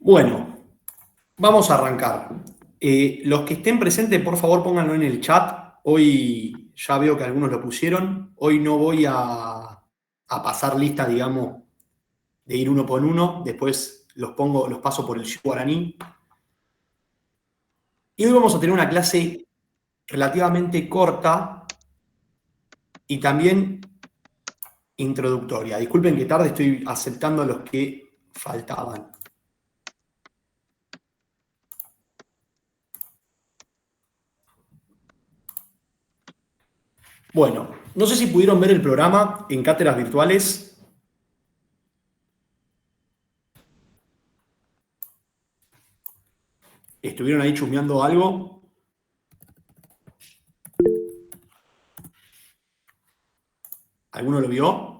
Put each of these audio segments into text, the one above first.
Bueno, vamos a arrancar. Los que estén presentes, por favor, pónganlo en el chat. Hoy ya veo que algunos lo pusieron. Hoy no voy a pasar lista, digamos, de ir uno por uno. Después los paso por el guaraní. Y hoy vamos a tener una clase relativamente corta y también introductoria. Disculpen que tarde, estoy aceptando a los que faltaban. Bueno, no sé si pudieron ver el programa en Cátedras Virtuales. ¿Estuvieron ahí chusmeando algo? ¿Alguno lo vio?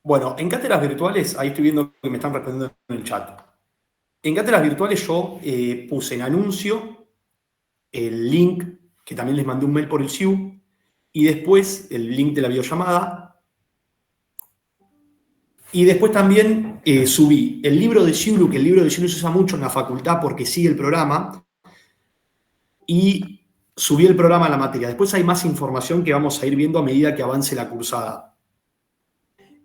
Bueno, en Cátedras Virtuales, ahí estoy viendo que me están respondiendo en el chat. En Cátedras Virtuales yo puse en anuncio el link, que también les mandé un mail por el SIU, y después el link de la videollamada. Y después también subí el libro de Siulu, que el libro de Siulu se usa mucho en la facultad porque sigue el programa, y subí el programa a la materia. Después hay más información que vamos a ir viendo a medida que avance la cursada.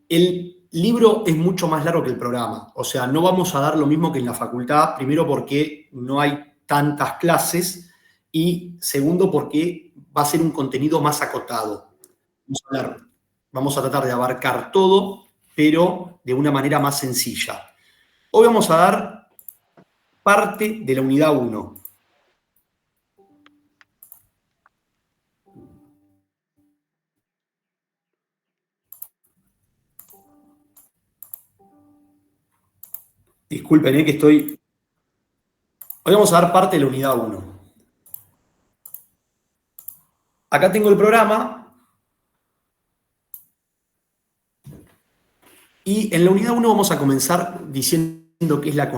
El libro es mucho más largo que el programa, o sea, no vamos a dar lo mismo que en la facultad, primero porque no hay tantas clases y segundo porque va a ser un contenido más acotado. Vamos a tratar de abarcar todo, pero de una manera más sencilla. Hoy vamos a dar parte de la unidad 1. Disculpen, que estoy... Hoy vamos a dar parte de la unidad 1. Acá tengo el programa. Y en la unidad 1 vamos a comenzar diciendo qué es la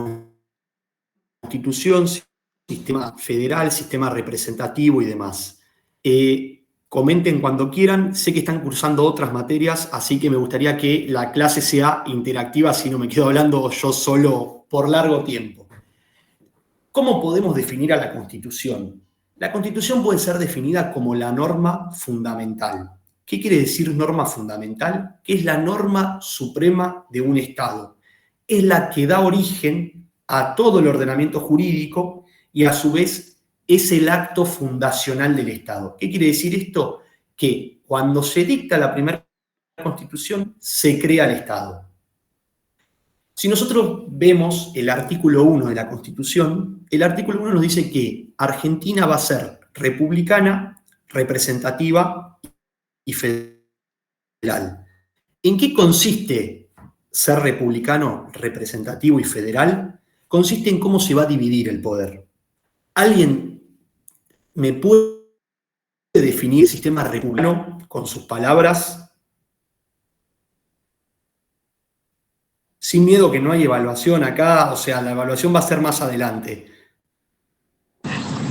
Constitución, sistema federal, sistema representativo y demás. Comenten cuando quieran. Sé que están cursando otras materias, así que me gustaría que la clase sea interactiva, si no me quedo hablando yo solo por largo tiempo. ¿Cómo podemos definir a la Constitución? La Constitución puede ser definida como la norma fundamental. ¿Qué quiere decir norma fundamental? Que es la norma suprema de un Estado. Es la que da origen a todo el ordenamiento jurídico y a su vez es el acto fundacional del Estado. ¿Qué quiere decir esto? Que cuando se dicta la primera Constitución se crea el Estado. Si nosotros vemos el artículo 1 de la Constitución, el artículo 1 nos dice que Argentina va a ser republicana, representativa y federal. ¿En qué consiste ser republicano, representativo y federal? Consiste en cómo se va a dividir el poder. ¿Alguien me puede definir el sistema republicano con sus palabras? Sin miedo, que no hay evaluación acá, o sea, la evaluación va a ser más adelante.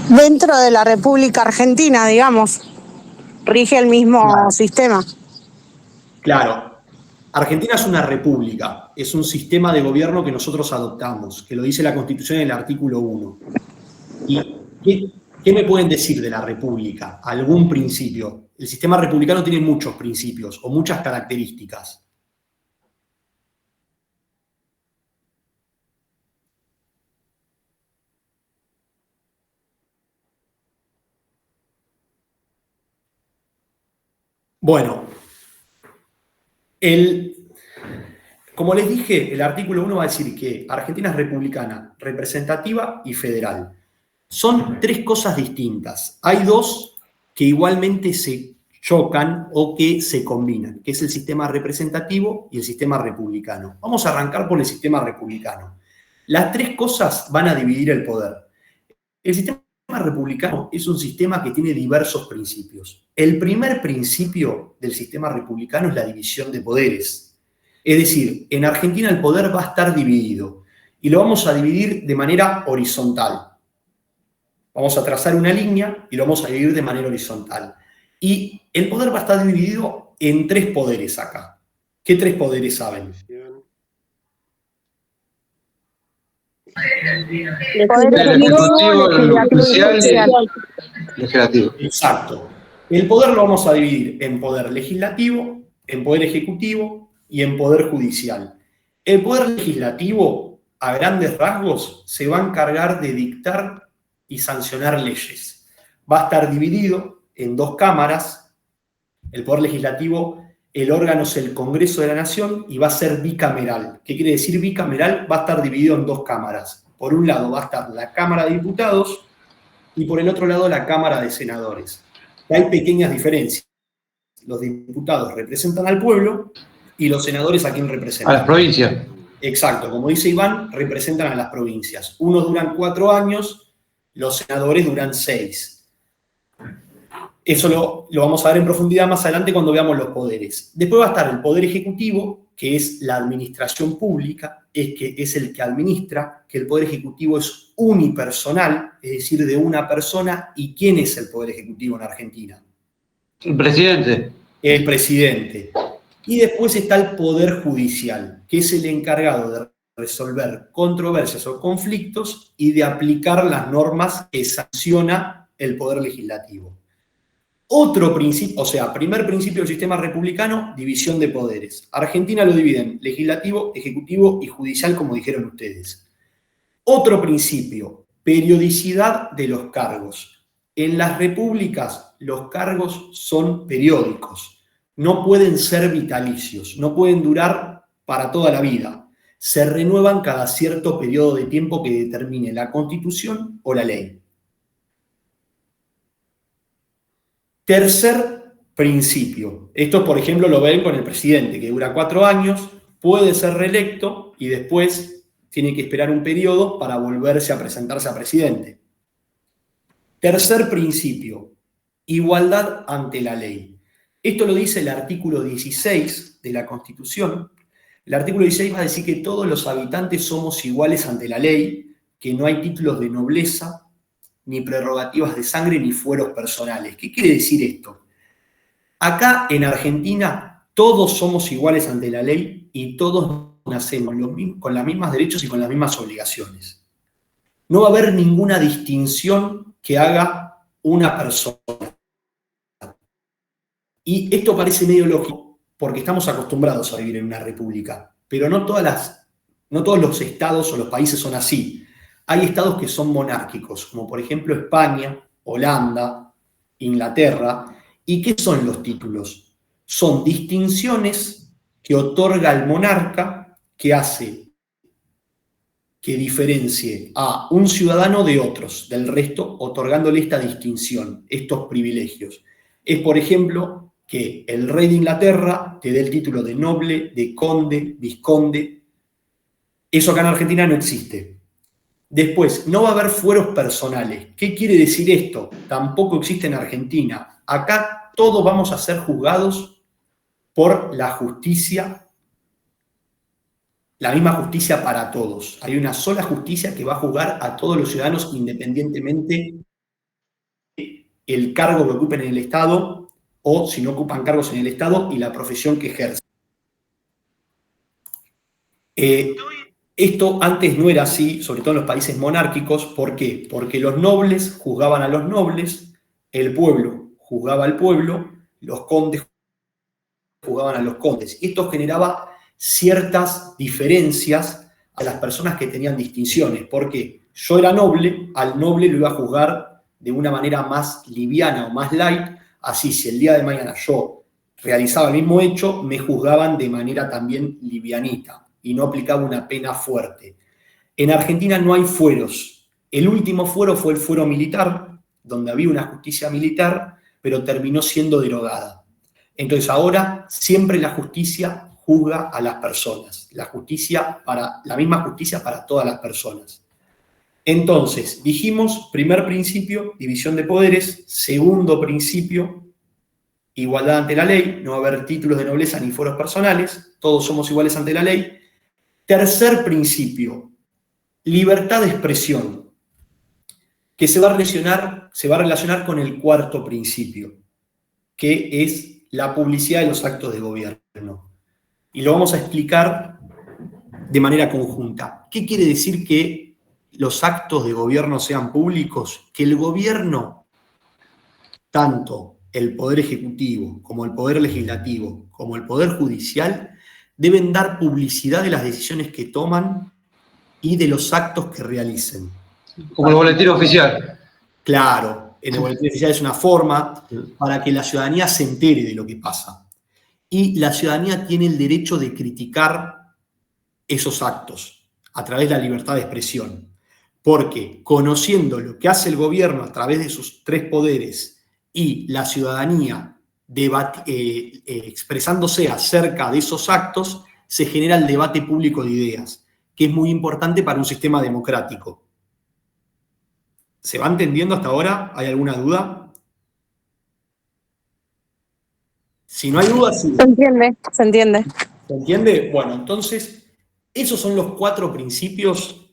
Dentro de la República Argentina, digamos, rige el mismo sistema. Claro. Argentina es una república, es un sistema de gobierno que nosotros adoptamos, que lo dice la Constitución en el artículo 1. ¿Y qué me pueden decir de la república? ¿Algún principio? El sistema republicano tiene muchos principios o muchas características. Bueno, como les dije, el artículo 1 va a decir que Argentina es republicana, representativa y federal. Son tres cosas distintas. Hay dos que igualmente se chocan o que se combinan, que es el sistema representativo y el sistema republicano. Vamos a arrancar por el sistema republicano. Las tres cosas van a dividir el poder. El sistema republicano es un sistema que tiene diversos principios. El primer principio del sistema republicano es la división de poderes. Es decir, en Argentina el poder va a estar dividido y lo vamos a dividir de manera horizontal. Vamos a trazar una línea y lo vamos a dividir de manera horizontal. Y el poder va a estar dividido en 3 poderes acá. ¿Qué 3 poderes saben? Poder El ejecutivo, ejecutivo, el judicial y judicial. el legislativo. Exacto. El poder lo vamos a dividir en poder legislativo, en poder ejecutivo y en poder judicial. El poder legislativo, a grandes rasgos, se va a encargar de dictar y sancionar leyes. Va a estar dividido en 2 cámaras. El poder legislativo, el órgano es el Congreso de la Nación y va a ser bicameral. ¿Qué quiere decir bicameral? Va a estar dividido en 2 cámaras. Por un lado va a estar la Cámara de Diputados y por el otro lado la Cámara de Senadores. Hay pequeñas diferencias. Los diputados representan al pueblo y los senadores a quién representan. A las provincias. Exacto, como dice Iván, representan a las provincias. Unos duran 4 años, los senadores duran 6. Eso lo vamos a ver en profundidad más adelante cuando veamos los poderes. Después va a estar el poder ejecutivo, que es la administración pública, es el que administra, que el poder ejecutivo es unipersonal, es decir, de una persona. ¿Y quién es el poder ejecutivo en Argentina? El presidente. El presidente. Y después está el poder judicial, que es el encargado de resolver controversias o conflictos y de aplicar las normas que sanciona el poder legislativo. Otro principio, o sea, primer principio del sistema republicano, división de poderes. Argentina lo divide en legislativo, ejecutivo y judicial, como dijeron ustedes. Otro principio, periodicidad de los cargos. En las repúblicas los cargos son periódicos, no pueden ser vitalicios, no pueden durar para toda la vida. Se renuevan cada cierto periodo de tiempo que determine la Constitución o la ley. Tercer principio. Esto, por ejemplo, lo ven con el presidente, que dura 4 años, puede ser reelecto y después tiene que esperar un periodo para volverse a presentarse a presidente. Tercer principio, igualdad ante la ley. Esto lo dice el artículo 16 de la Constitución. El artículo 16 va a decir que todos los habitantes somos iguales ante la ley, que no hay títulos de nobleza, ni prerrogativas de sangre, ni fueros personales. ¿Qué quiere decir esto? Acá en Argentina todos somos iguales ante la ley y todos nacemos con los mismos derechos y con las mismas obligaciones. No va a haber ninguna distinción que haga una persona. Y esto parece medio lógico porque estamos acostumbrados a vivir en una república, pero no todos los estados o los países son así. Hay estados que son monárquicos, como por ejemplo España, Holanda, Inglaterra. ¿Y qué son los títulos? Son distinciones que otorga el monarca que hace que diferencie a un ciudadano de otros, del resto, otorgándole esta distinción, estos privilegios. Es, por ejemplo, que el rey de Inglaterra te dé el título de noble, de conde, vizconde. Eso acá en Argentina no existe. Después, no va a haber fueros personales. ¿Qué quiere decir esto? Tampoco existe en Argentina. Acá todos vamos a ser juzgados por la justicia, la misma justicia para todos. Hay una sola justicia que va a juzgar a todos los ciudadanos independientemente del cargo que ocupen en el Estado o si no ocupan cargos en el Estado y la profesión que ejercen. Esto antes no era así, sobre todo en los países monárquicos. ¿Por qué? Porque los nobles juzgaban a los nobles, el pueblo juzgaba al pueblo, los condes juzgaban a los condes. Y esto generaba ciertas diferencias a las personas que tenían distinciones. Porque yo era noble, al noble lo iba a juzgar de una manera más liviana o más light. Así, si el día de mañana yo realizaba el mismo hecho, me juzgaban de manera también livianita y no aplicaba una pena fuerte. En Argentina no hay fueros. El último fuero fue el fuero militar, donde había una justicia militar, pero terminó siendo derogada. Entonces ahora siempre la justicia juzga a las personas. La misma justicia para todas las personas. Entonces, dijimos, primer principio, división de poderes. Segundo principio, igualdad ante la ley. No va a haber títulos de nobleza ni fueros personales. Todos somos iguales ante la ley. Tercer principio, libertad de expresión. que se va a relacionar con el cuarto principio, que es la publicidad de los actos de gobierno. Y lo vamos a explicar de manera conjunta. ¿Qué quiere decir que los actos de gobierno sean públicos? Que el gobierno, tanto el Poder Ejecutivo como el Poder Legislativo, como el Poder Judicial, deben dar publicidad de las decisiones que toman y de los actos que realicen. Como el boletín oficial. Claro, en el boletín oficial es una forma para que la ciudadanía se entere de lo que pasa. Y la ciudadanía tiene el derecho de criticar esos actos a través de la libertad de expresión. Porque conociendo lo que hace el gobierno a través de sus tres poderes y la ciudadanía expresándose acerca de esos actos, se genera el debate público de ideas, que es muy importante para un sistema democrático. ¿Se va entendiendo hasta ahora? ¿Hay alguna duda? Si no hay duda, sí. Se entiende, se entiende. ¿Se entiende? Bueno, entonces, esos son los 4 principios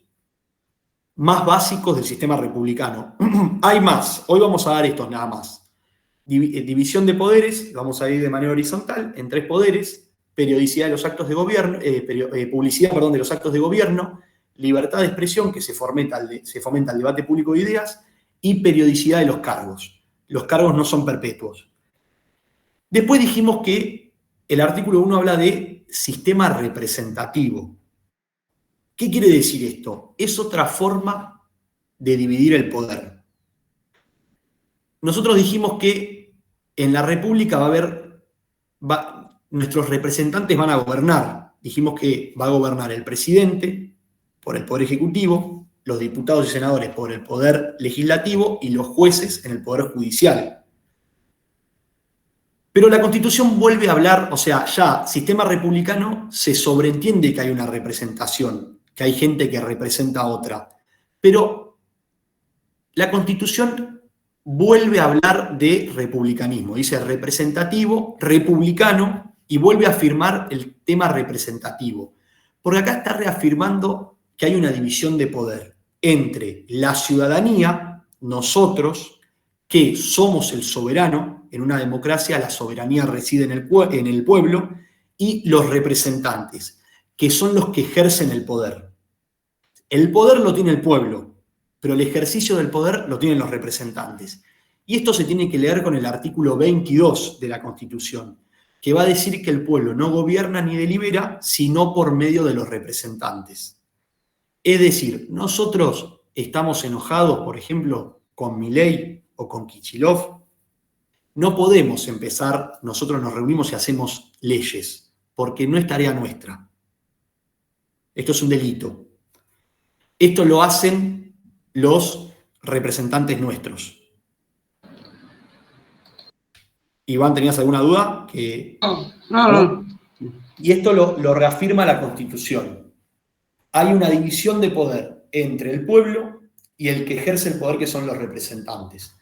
más básicos del sistema republicano. Hay más, hoy vamos a dar estos nada más. División de poderes, vamos a ir de manera horizontal, en 3 poderes, periodicidad de los actos de gobierno, publicidad, de los actos de gobierno, libertad de expresión, que se fomenta el debate público de ideas, y periodicidad de los cargos. Los cargos no son perpetuos. Después dijimos que el artículo 1 habla de sistema representativo. ¿Qué quiere decir esto? Es otra forma de dividir el poder. Nosotros dijimos que en la República nuestros representantes van a gobernar. Dijimos que va a gobernar el presidente por el Poder Ejecutivo, los diputados y senadores por el Poder Legislativo y los jueces en el Poder Judicial. Pero la Constitución vuelve a hablar, o sea, ya sistema republicano se sobreentiende que hay una representación, que hay gente que representa a otra. Pero la Constitución vuelve a hablar de republicanismo, dice representativo, republicano, y vuelve a afirmar el tema representativo. Porque acá está reafirmando que hay una división de poder entre la ciudadanía, nosotros, que somos el soberano. En una democracia la soberanía reside en el pueblo, y los representantes, que son los que ejercen el poder. El poder lo tiene el pueblo, pero el ejercicio del poder lo tienen los representantes. Y esto se tiene que leer con el artículo 22 de la Constitución, que va a decir que el pueblo no gobierna ni delibera, sino por medio de los representantes. Es decir, nosotros estamos enojados, por ejemplo, con Milei o con Kicillof. No podemos empezar, nosotros nos reunimos y hacemos leyes, porque no es tarea nuestra. Esto es un delito. Esto lo hacen los representantes nuestros. Iván, ¿tenías alguna duda? No. Y esto lo reafirma la Constitución. Hay una división de poder entre el pueblo y el que ejerce el poder, que son los representantes.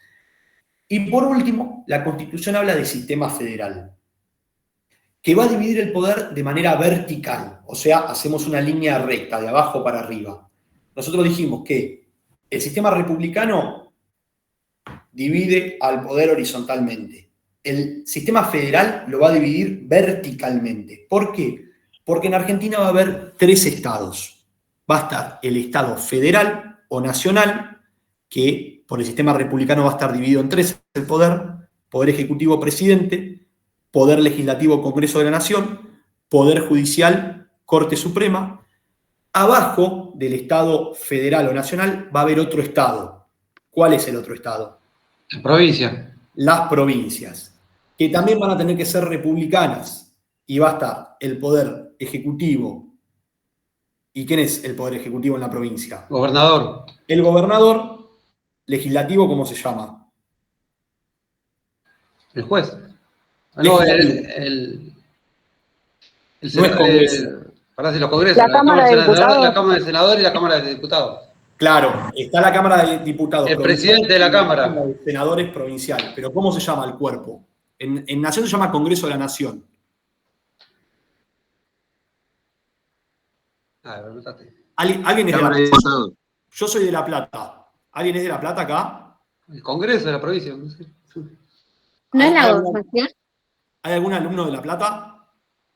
Y por último, la Constitución habla de sistema federal, que va a dividir el poder de manera vertical, o sea, hacemos una línea recta, de abajo para arriba. Nosotros dijimos que el sistema republicano divide al poder horizontalmente. El sistema federal lo va a dividir verticalmente. ¿Por qué? Porque en Argentina va a haber 3 estados. Va a estar el estado federal o nacional, que por el sistema republicano va a estar dividido en 3 el poder ejecutivo, presidente, poder legislativo, Congreso de la Nación, poder judicial, Corte Suprema. Abajo del estado federal o nacional va a haber otro estado. ¿Cuál es el otro estado? La provincia. Las provincias, que también van a tener que ser republicanas. Y va a estar el poder ejecutivo. ¿Y quién es el poder ejecutivo en la provincia? Gobernador. El gobernador. Legislativo, ¿cómo se llama? El juez. No, el No es Congreso. Parece los congresos. La Cámara de Diputados. La Cámara de Senadores y la Cámara de Diputados. Claro, está la Cámara de Diputados. El presidente de la Cámara. De senadores provincial. Pero ¿cómo se llama el cuerpo? En Nación se llama Congreso de la Nación. ¿Alguien es de La Plata? Yo soy de La Plata. ¿Alguien es de La Plata acá? El Congreso de la provincia. No sé. ¿No es la ¿Hay algún, gobernación? hay algún alumno de La Plata?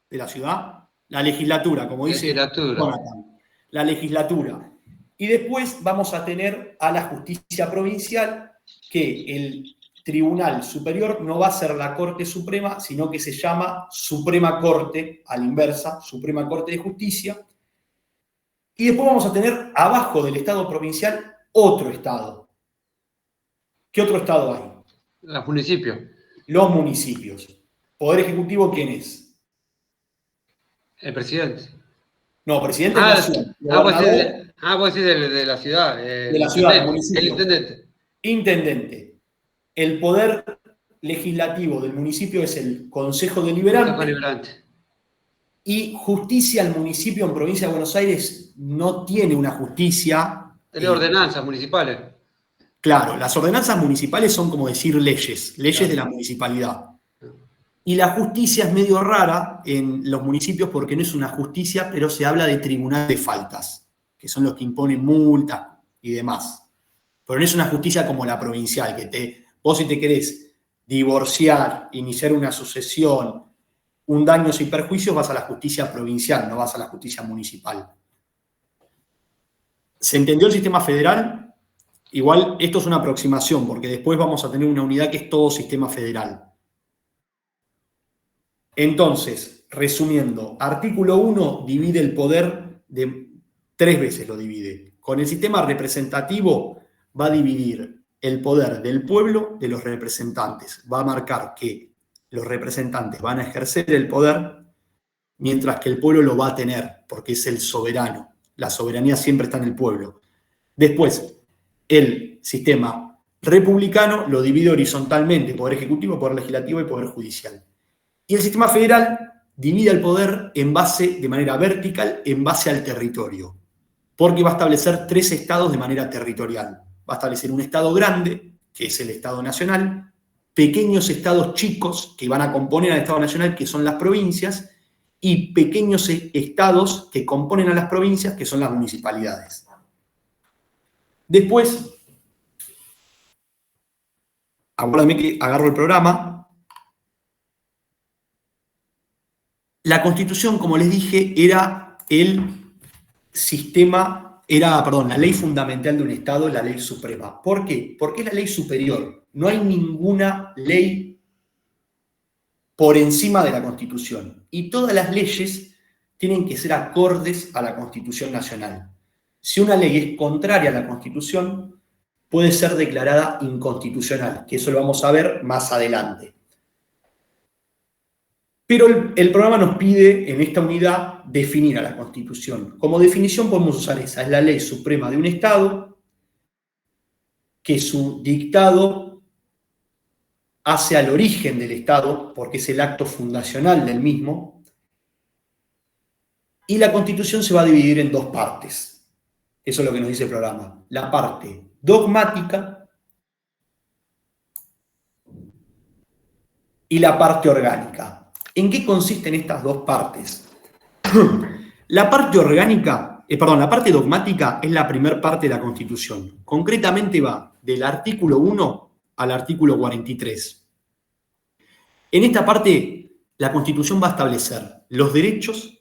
¿De la ciudad? La legislatura, como dice Legislatura. Jonathan. La legislatura. Y después vamos a tener a la justicia provincial, que el Tribunal Superior no va a ser la Corte Suprema, sino que se llama Suprema Corte, a la inversa, Suprema Corte de Justicia. Y después vamos a tener abajo del Estado provincial otro Estado. ¿Qué otro Estado hay? Los municipios. Los municipios. ¿Poder Ejecutivo quién es? El presidente. No, presidente de la ciudad. Vos decís de la ciudad. De la ciudad, del municipio. El intendente. Intendente. El poder legislativo del municipio es el Consejo Deliberante. Consejo Deliberante. Y justicia al municipio en Provincia de Buenos Aires no tiene una justicia. Tiene ordenanzas municipales. Claro, las ordenanzas municipales son como decir leyes de la municipalidad. Y la justicia es medio rara en los municipios porque no es una justicia, pero se habla de tribunal de faltas, que son los que imponen multas y demás. Pero no es una justicia como la provincial, que vos si te querés divorciar, iniciar una sucesión, un daños y perjuicios, vas a la justicia provincial, no vas a la justicia municipal. ¿Se entendió el sistema federal? Igual esto es una aproximación, porque después vamos a tener una unidad que es todo sistema federal. Entonces, resumiendo, artículo 1 divide el poder de 3 veces, lo divide. Con el sistema representativo va a dividir el poder del pueblo de los representantes. Va a marcar que los representantes van a ejercer el poder, mientras que el pueblo lo va a tener, porque es el soberano. La soberanía siempre está en el pueblo. Después, el sistema republicano lo divide horizontalmente, poder ejecutivo, poder legislativo y poder judicial. Y el sistema federal divide el poder de manera vertical, en base al territorio, porque va a establecer 3 estados de manera territorial. Va a establecer un estado grande, que es el Estado Nacional, pequeños estados chicos que van a componer al Estado Nacional, que son las provincias, y pequeños estados que componen a las provincias, que son las municipalidades. Después, acuérdame que agarro el programa. La Constitución, como les dije, era la ley fundamental de un Estado, la ley suprema. ¿Por qué? Porque es la ley superior. No hay ninguna ley por encima de la Constitución. Y todas las leyes tienen que ser acordes a la Constitución Nacional. Si una ley es contraria a la Constitución, puede ser declarada inconstitucional, que eso lo vamos a ver más adelante. Pero el programa nos pide en esta unidad definir a la Constitución. Como definición podemos usar esa, es la ley suprema de un Estado que su dictado hace al origen del Estado, porque es el acto fundacional del mismo, y la Constitución se va a dividir en 2 partes. Eso es lo que nos dice el programa. La parte dogmática y la parte orgánica. ¿En qué consisten estas 2 partes? La parte dogmática es la primera parte de la Constitución. Concretamente va del artículo 1 al artículo 43. En esta parte, la Constitución va a establecer los derechos,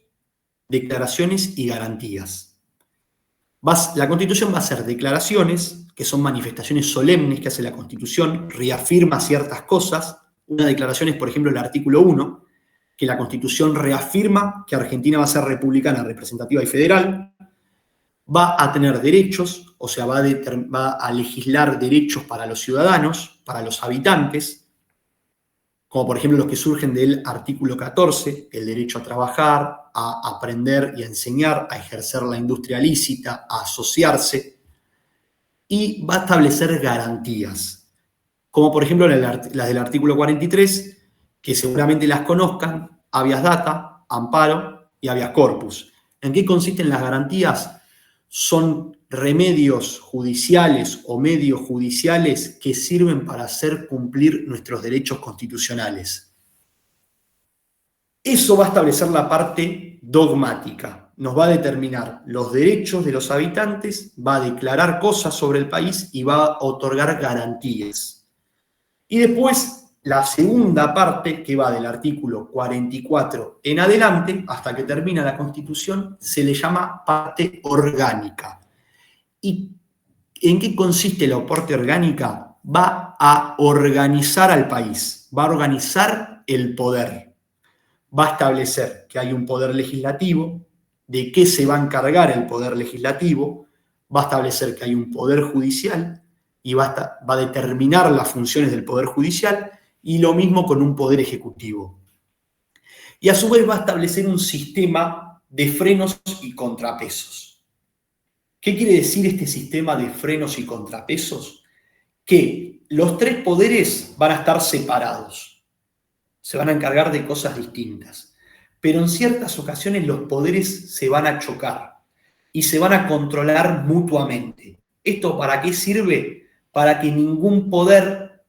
declaraciones y garantías. La Constitución va a hacer declaraciones, que son manifestaciones solemnes que hace la Constitución, reafirma ciertas cosas. Una declaración es, por ejemplo, el artículo 1, que la Constitución reafirma que Argentina va a ser republicana, representativa y federal, va a tener derechos, o sea, va a legislar derechos para los ciudadanos, para los habitantes, como por ejemplo los que surgen del artículo 14, el derecho a trabajar, a aprender y a enseñar, a ejercer la industria lícita, a asociarse, y va a establecer garantías, como por ejemplo las del artículo 43, que seguramente las conozcan, habeas data, amparo y habeas corpus. ¿En qué consisten las garantías? Son remedios judiciales o medios judiciales que sirven para hacer cumplir nuestros derechos constitucionales. Eso va a establecer la parte dogmática. nos va a determinar los derechos de los habitantes, va a declarar cosas sobre el país y va a otorgar garantías. Y después, la segunda parte, que va del artículo 44 en adelante, hasta que termina la Constitución, se le llama parte orgánica. ¿Y en qué consiste la parte orgánica? Va a organizar al país, va a organizar el poder, va a establecer que hay un poder legislativo, de qué se va a encargar el poder legislativo, va a establecer que hay un poder judicial y va a determinar las funciones del poder judicial, y lo mismo con un poder ejecutivo. Y a su vez va a establecer un sistema de frenos y contrapesos. ¿Qué quiere decir este sistema de frenos y contrapesos? Que los tres poderes van a estar separados, se van a encargar de cosas distintas, pero en ciertas ocasiones los poderes se van a chocar y se van a controlar mutuamente. ¿Esto para qué sirve? Para que ningún poder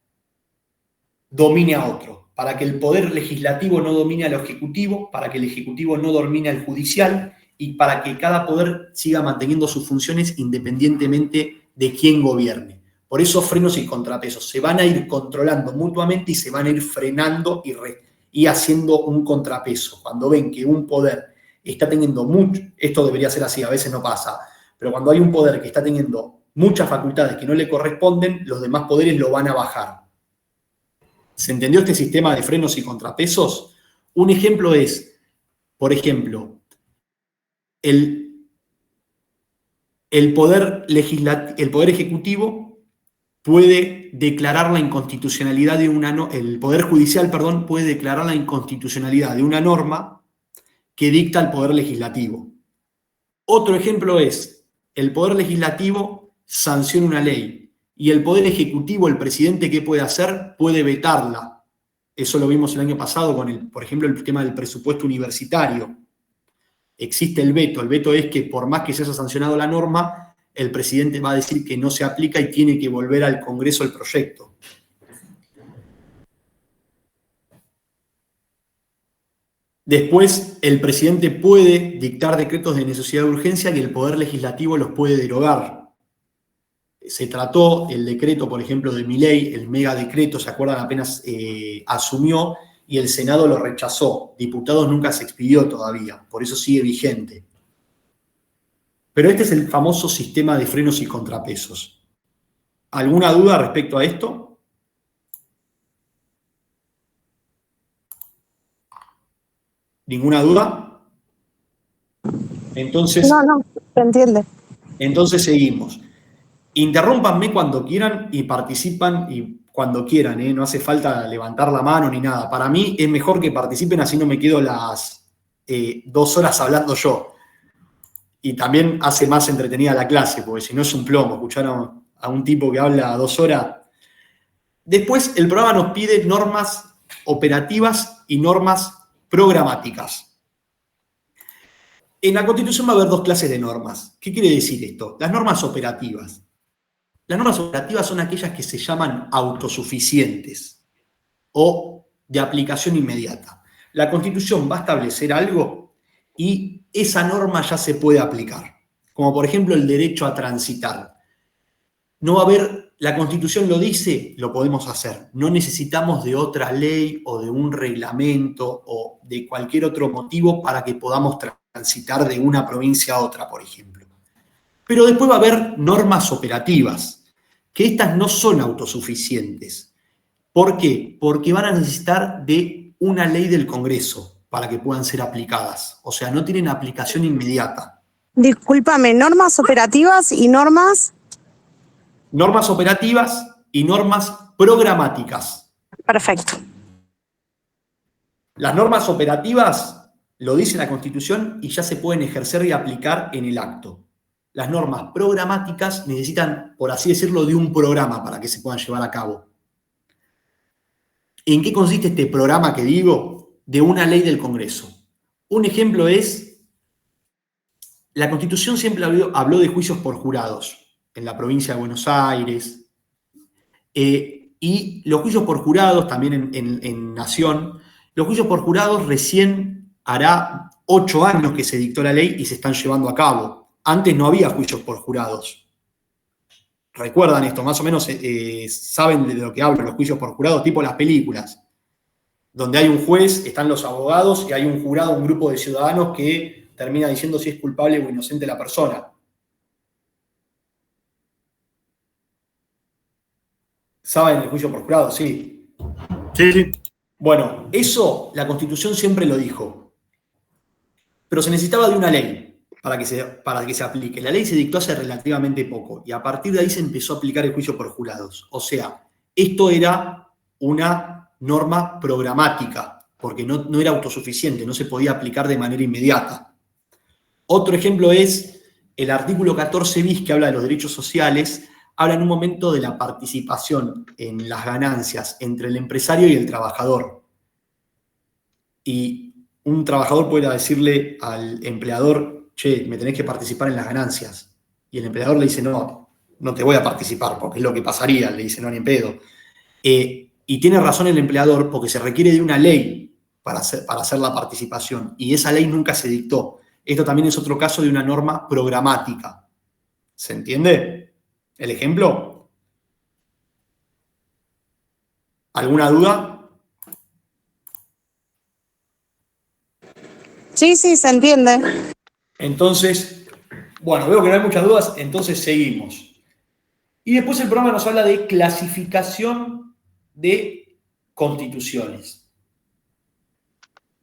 domine a otro, para que el poder legislativo no domine al ejecutivo, para que el ejecutivo no domine al judicial y para que cada poder siga manteniendo sus funciones independientemente de quién gobierne. Por eso frenos y contrapesos se van a ir controlando mutuamente y se van a ir frenando y haciendo un contrapeso. Cuando ven que un poder está teniendo mucho, esto debería ser así, a veces no pasa, pero cuando hay un poder que está teniendo muchas facultades que no le corresponden, los demás poderes lo van a bajar. ¿Se entendió este sistema de frenos y contrapesos? Un ejemplo es, por ejemplo, el poder ejecutivo puede declarar la inconstitucionalidad de el Poder Judicial, perdón, puede declarar la inconstitucionalidad de una norma que dicta el Poder Legislativo. Otro ejemplo es, el Poder Legislativo sanciona una ley y el Poder Ejecutivo, el presidente, ¿qué puede hacer? Puede vetarla. Eso lo vimos el año pasado con, por ejemplo, el tema del presupuesto universitario. Existe el veto. El veto es que por más que se haya sancionado la norma, el presidente va a decir que no se aplica y tiene que volver al Congreso el proyecto. Después, el presidente puede dictar decretos de necesidad de urgencia y el Poder Legislativo los puede derogar. Se trató el decreto, por ejemplo, de Milei, el megadecreto, ¿se acuerdan? Apenas asumió y el Senado lo rechazó. Diputados nunca se expidió todavía, por eso sigue vigente. Pero este es el famoso sistema de frenos y contrapesos. ¿Alguna duda respecto a esto? ¿Ninguna duda? Entonces, No, se entiende. Entonces seguimos. Interrúmpanme cuando quieran y participan y cuando quieran, ¿eh? No hace falta levantar la mano ni nada. Para mí es mejor que participen, así no me quedo las 2 horas hablando yo. Y también hace más entretenida la clase, porque si no es un plomo escuchar a un tipo que habla 2 horas. Después el programa nos pide normas operativas y normas programáticas. En la Constitución va a haber 2 clases de normas. ¿Qué quiere decir esto? Las normas operativas. Las normas operativas son aquellas que se llaman autosuficientes o de aplicación inmediata. La Constitución va a establecer algo y esa norma ya se puede aplicar, como por ejemplo el derecho a transitar. No va a haber, la Constitución lo dice, lo podemos hacer. No necesitamos de otra ley o de un reglamento o de cualquier otro motivo para que podamos transitar de una provincia a otra, por ejemplo. Pero después va a haber normas operativas, que estas no son autosuficientes. ¿Por qué? Porque van a necesitar de una ley del Congreso para que puedan ser aplicadas. O sea, no tienen aplicación inmediata. Discúlpame, normas operativas y normas... Normas operativas y normas programáticas. Perfecto. Las normas operativas lo dice la Constitución y ya se pueden ejercer y aplicar en el acto. Las normas programáticas necesitan, por así decirlo, de un programa para que se puedan llevar a cabo. ¿En qué consiste este programa que digo? De una ley del Congreso. Un ejemplo es, la Constitución siempre habló de juicios por jurados en la provincia de Buenos Aires, y los juicios por jurados también en Nación. Los juicios por jurados recién hará 8 años que se dictó la ley y se están llevando a cabo. Antes no había juicios por jurados. ¿Recuerdan esto? Más o menos saben de lo que hablo, los juicios por jurados, tipo las películas, donde hay un juez, están los abogados y hay un jurado, un grupo de ciudadanos que termina diciendo si es culpable o inocente la persona. ¿Saben el juicio por jurado? Sí. Sí. Bueno, eso la Constitución siempre lo dijo. Pero se necesitaba de una ley para que se aplique. La ley se dictó hace relativamente poco y a partir de ahí se empezó a aplicar el juicio por jurados. O sea, esto era una norma programática, porque no era autosuficiente, no se podía aplicar de manera inmediata. Otro ejemplo es el artículo 14 bis, que habla de los derechos sociales, habla en un momento de la participación en las ganancias entre el empresario y el trabajador. Y un trabajador puede decirle al empleador, che, me tenés que participar en las ganancias. Y el empleador le dice, no te voy a participar, porque es lo que pasaría, le dice, no, ni en pedo. Y tiene razón el empleador, porque se requiere de una ley para hacer la participación, y esa ley nunca se dictó. Esto también es otro caso de una norma programática. ¿Se entiende el ejemplo? ¿Alguna duda? Sí, se entiende. Entonces, bueno, veo que no hay muchas dudas, entonces seguimos. Y después el programa nos habla de clasificación de constituciones.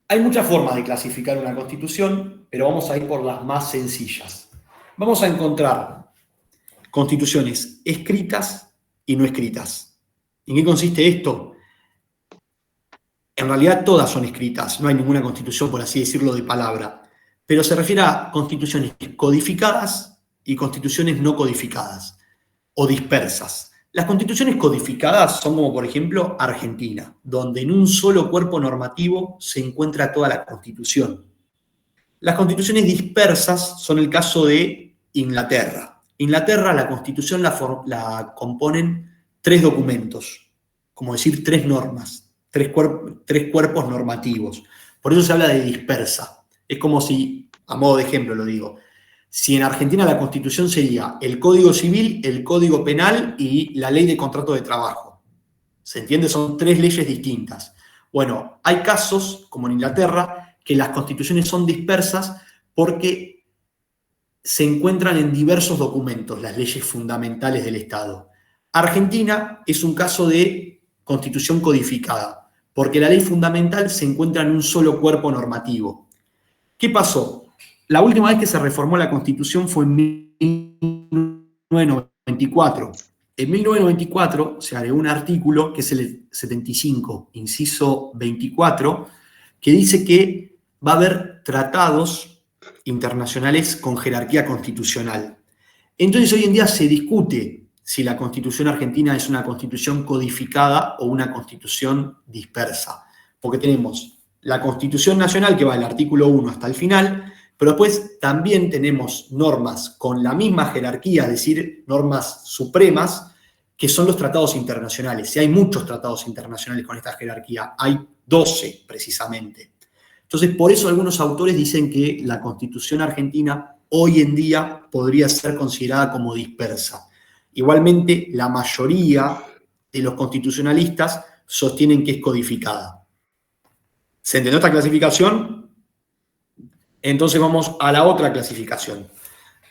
Hay muchas formas de clasificar una constitución, pero vamos a ir por las más sencillas. Vamos a encontrar constituciones escritas y no escritas. ¿En qué consiste esto? En realidad todas son escritas, no hay ninguna constitución, por así decirlo, de palabra, pero se refiere a constituciones codificadas y constituciones no codificadas o dispersas. Las constituciones codificadas son como, por ejemplo, Argentina, donde en un solo cuerpo normativo se encuentra toda la Constitución. Las constituciones dispersas son el caso de Inglaterra. Inglaterra, la Constitución la componen 3 documentos, como decir 3 normas, 3 cuerpos normativos. Por eso se habla de dispersa. Es como si, a modo de ejemplo lo digo, si en Argentina la Constitución sería el Código Civil, el Código Penal y la Ley de Contrato de Trabajo. ¿Se entiende? Son 3 leyes distintas. Bueno, hay casos, como en Inglaterra, que las constituciones son dispersas porque se encuentran en diversos documentos, las leyes fundamentales del Estado. Argentina es un caso de constitución codificada, porque la ley fundamental se encuentra en un solo cuerpo normativo. ¿Qué pasó? La última vez que se reformó la Constitución fue en 1994. En 1994 se agregó un artículo, que es el 75, inciso 24, que dice que va a haber tratados internacionales con jerarquía constitucional. Entonces hoy en día se discute si la Constitución argentina es una constitución codificada o una constitución dispersa, porque tenemos la Constitución Nacional, que va del artículo 1 hasta el final, pero después también tenemos normas con la misma jerarquía, es decir, normas supremas, que son los tratados internacionales. Y hay muchos tratados internacionales con esta jerarquía, hay 12 precisamente. Entonces, por eso algunos autores dicen que la Constitución argentina hoy en día podría ser considerada como dispersa. Igualmente, la mayoría de los constitucionalistas sostienen que es codificada. ¿Se entendió esta clasificación? Entonces vamos a la otra clasificación.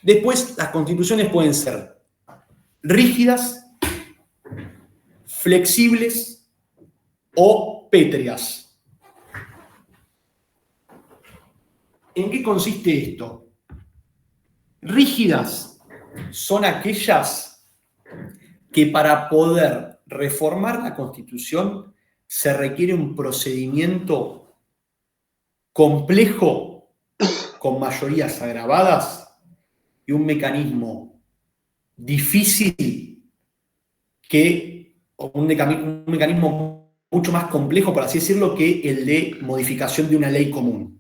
Después, las constituciones pueden ser rígidas, flexibles o pétreas. ¿En qué consiste esto? Rígidas son aquellas que para poder reformar la Constitución se requiere un procedimiento complejo con mayorías agravadas y un mecanismo difícil o un mecanismo mucho más complejo, por así decirlo, que el de modificación de una ley común.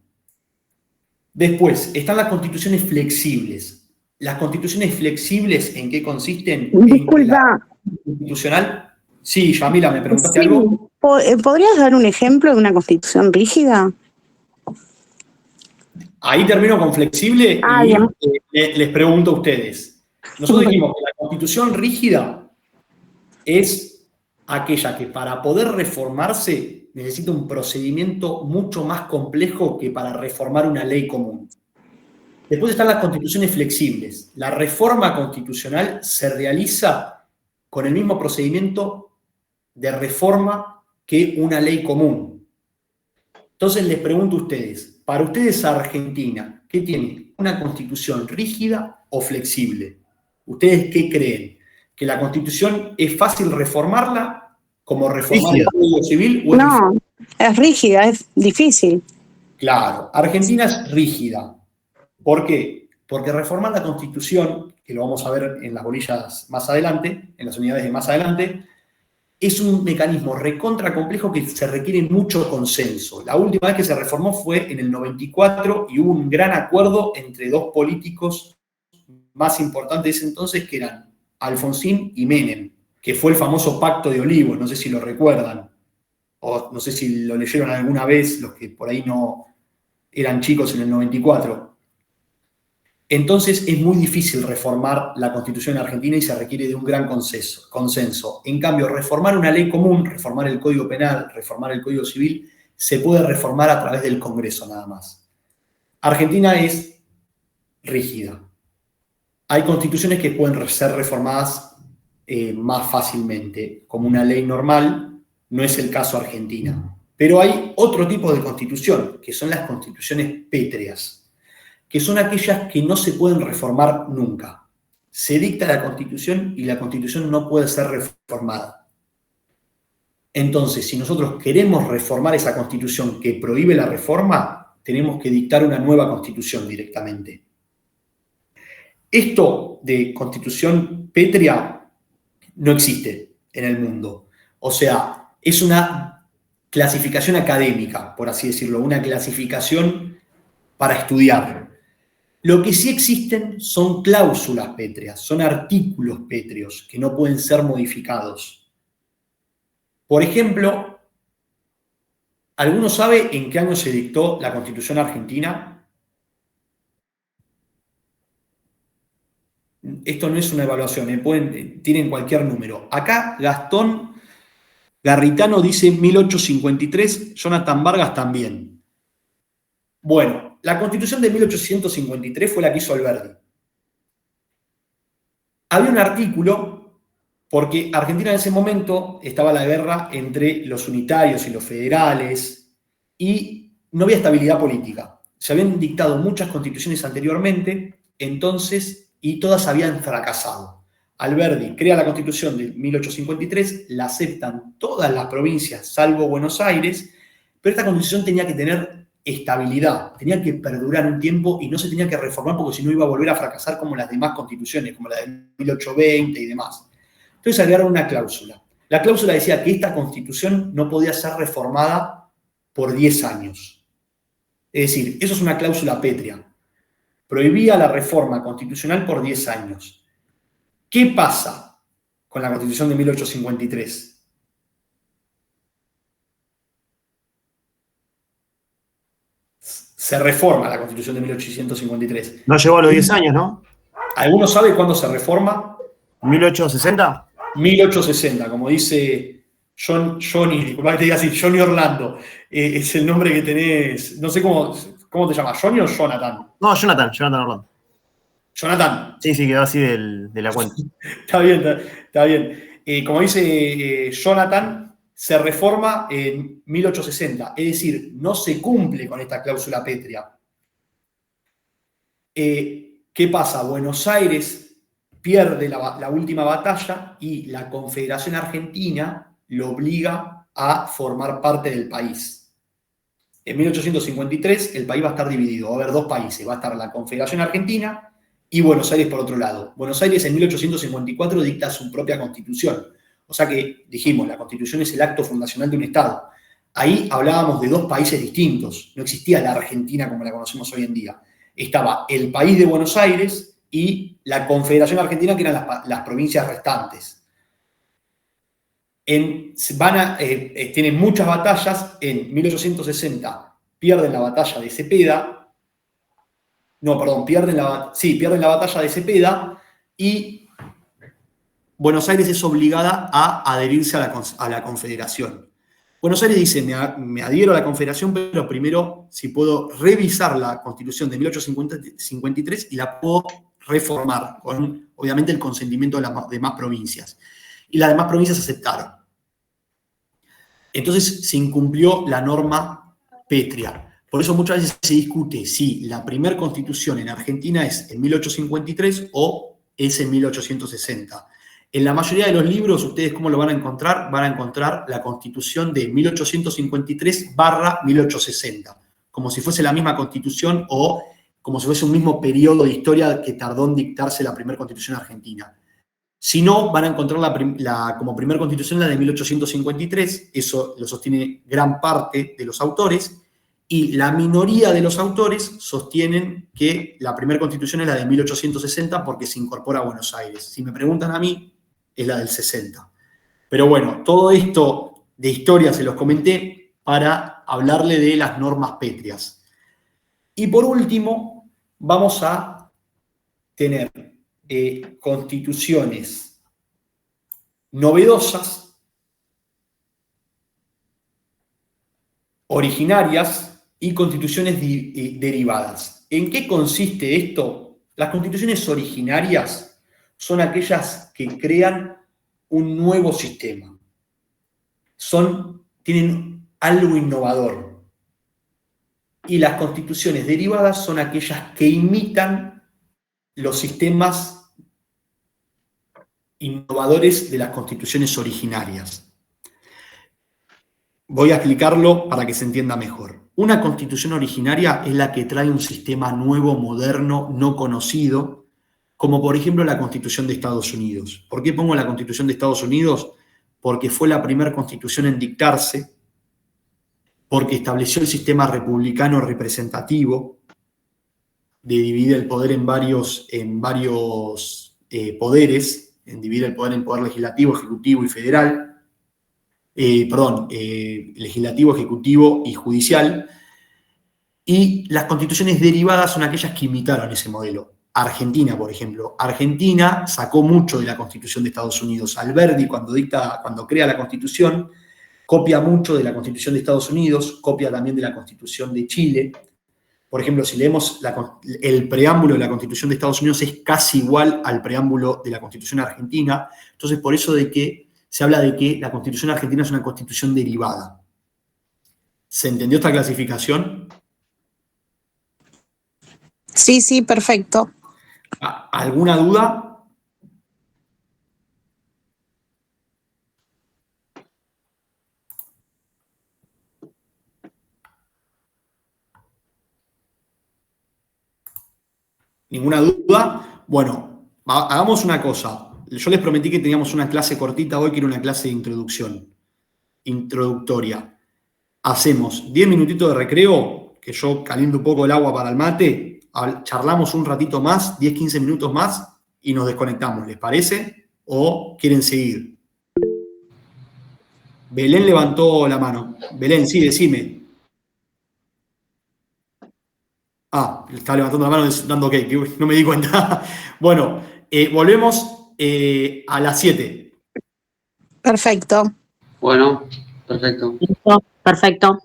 Después, están las constituciones flexibles. ¿Las constituciones flexibles en qué consisten? Disculpa. Constitucional. Sí, Yamila, ¿me preguntaste algo? ¿Podrías dar un ejemplo de una constitución rígida? Ahí termino con flexible Ah, y bien. les pregunto a ustedes. Nosotros dijimos que la constitución rígida es aquella que para poder reformarse necesita un procedimiento mucho más complejo que para reformar una ley común. Después están las constituciones flexibles. La reforma constitucional se realiza con el mismo procedimiento de reforma que una ley común. Entonces les pregunto a ustedes, para ustedes Argentina, ¿qué tiene? ¿Una constitución rígida o flexible? ¿Ustedes qué creen? ¿Que la constitución es fácil reformarla como reformar el Rígida. Código Civil o es difícil? No, es rígida, es difícil. Claro, Argentina es rígida. ¿Por qué? Porque reformar la Constitución, que lo vamos a ver en las bolillas más adelante, en las unidades de más adelante, es un mecanismo recontra complejo que se requiere mucho consenso. La última vez que se reformó fue en el 94 y hubo un gran acuerdo entre dos políticos más importantes de ese entonces, que eran Alfonsín y Menem, que fue el famoso Pacto de Olivos, no sé si lo recuerdan, o no sé si lo leyeron alguna vez, los que por ahí no eran chicos en el 94. Entonces es muy difícil reformar la Constitución argentina y se requiere de un gran consenso. En cambio, reformar una ley común, reformar el Código Penal, reformar el Código Civil, se puede reformar a través del Congreso nada más. Argentina es rígida. Hay constituciones que pueden ser reformadas más fácilmente, como una ley normal, no es el caso Argentina. Pero hay otro tipo de constitución, que son las constituciones pétreas, que son aquellas que no se pueden reformar nunca. Se dicta la Constitución y la Constitución no puede ser reformada. Entonces, si nosotros queremos reformar esa Constitución que prohíbe la reforma, tenemos que dictar una nueva Constitución directamente. Esto de Constitución pétrea no existe en el mundo. O sea, es una clasificación académica, por así decirlo, una clasificación para estudiar. Lo que sí existen son cláusulas pétreas, son artículos pétreos que no pueden ser modificados. Por ejemplo, ¿alguno sabe en qué año se dictó la Constitución argentina? Esto no es una evaluación, tienen cualquier número. Acá Gastón Garritano dice 1853, Jonathan Vargas también. Bueno, la Constitución de 1853 fue la que hizo Alberdi. Había un artículo, porque Argentina en ese momento estaba la guerra entre los unitarios y los federales, y no había estabilidad política. Se habían dictado muchas constituciones anteriormente, entonces, y todas habían fracasado. Alberdi crea la Constitución de 1853, la aceptan todas las provincias, salvo Buenos Aires, pero esta Constitución tenía que tener estabilidad, tenía que perdurar un tiempo y no se tenía que reformar porque si no iba a volver a fracasar como las demás constituciones, como la de 1820 y demás. Entonces agregaron una cláusula. La cláusula decía que esta Constitución no podía ser reformada por 10 años. Es decir, eso es una cláusula pétrea. Prohibía la reforma constitucional por 10 años. ¿Qué pasa con la Constitución de 1853? Se reforma la Constitución de 1853. No llegó a los 10 años, ¿no? ¿Alguno sabe cuándo se reforma? ¿1860? 1860, como dice Johnny, disculpa que te diga así, Johnny Orlando. Es el nombre que tenés, no sé cómo te llamas, ¿Johnny o Jonathan? No, Jonathan Orlando. Jonathan. Sí, quedó así de la cuenta. Está bien. Como dice Jonathan, se reforma en 1860, es decir, no se cumple con esta cláusula pétrea. ¿Qué pasa? Buenos Aires pierde la última batalla y la Confederación Argentina lo obliga a formar parte del país. En 1853 el país va a estar dividido, va a haber dos países, va a estar la Confederación Argentina y Buenos Aires por otro lado. Buenos Aires en 1854 dicta su propia constitución. O sea que, dijimos, la constitución es el acto fundacional de un Estado. Ahí hablábamos de dos países distintos, no existía la Argentina como la conocemos hoy en día. Estaba el país de Buenos Aires y la Confederación Argentina, que eran las provincias restantes. Tienen muchas batallas. En 1860 pierden la batalla de Cepeda No, perdón, pierden la batalla de Cepeda y Buenos Aires es obligada a adherirse a la Confederación. Buenos Aires dice, me adhiero a la Confederación, pero primero si puedo revisar la Constitución de 1853 y la puedo reformar, con obviamente el consentimiento de las demás provincias. Y las demás provincias aceptaron. Entonces se incumplió la norma pétrea. Por eso muchas veces se discute si la primera constitución en Argentina es en 1853 o es en 1860. En la mayoría de los libros, ¿ustedes cómo lo van a encontrar? Van a encontrar la constitución de 1853/1860, como si fuese la misma constitución o como si fuese un mismo periodo de historia que tardó en dictarse la primera constitución argentina. Si no, van a encontrar como primera constitución la de 1853, eso lo sostiene gran parte de los autores, y la minoría de los autores sostienen que la primera constitución es la de 1860 porque se incorpora a Buenos Aires. Si me preguntan a mí, es la del 60. Pero bueno, todo esto de historia se los comenté para hablarle de las normas pétreas. Y por último, vamos a tener constituciones novedosas, originarias y constituciones derivadas. ¿En qué consiste esto? Las constituciones originarias son aquellas que crean un nuevo sistema. Tienen algo innovador. Y las constituciones derivadas son aquellas que imitan los sistemas innovadores de las constituciones originarias. Voy a explicarlo para que se entienda mejor. Una constitución originaria es la que trae un sistema nuevo, moderno, no conocido, como por ejemplo la Constitución de Estados Unidos. ¿Por qué pongo la Constitución de Estados Unidos? Porque fue la primera constitución en dictarse, porque estableció el sistema republicano representativo, de dividir el poder en varios poderes, en dividir el poder en poder legislativo, ejecutivo y federal. Legislativo, ejecutivo y judicial. Y las constituciones derivadas son aquellas que imitaron ese modelo. Argentina, por ejemplo. Argentina sacó mucho de la Constitución de Estados Unidos. Alberdi, cuando crea la Constitución, copia mucho de la Constitución de Estados Unidos, copia también de la Constitución de Chile. Por ejemplo, si leemos el preámbulo de la Constitución de Estados Unidos es casi igual al preámbulo de la Constitución argentina. Entonces, por eso se habla de que la Constitución argentina es una constitución derivada. ¿Se entendió esta clasificación? Sí, sí, perfecto. ¿Alguna duda? ¿Ninguna duda? Bueno, hagamos una cosa. Yo les prometí que teníamos una clase cortita hoy, que era una clase de introducción, introductoria. Hacemos 10 minutitos de recreo, que yo caliento un poco el agua para el mate, charlamos un ratito más, 10, 15 minutos más, y nos desconectamos. ¿Les parece? ¿O quieren seguir? Belén levantó la mano. Belén, sí, decime. Está levantando la mano dando ok, que no me di cuenta. Bueno, volvemos a las 7. Perfecto. Bueno, perfecto. Listo, perfecto.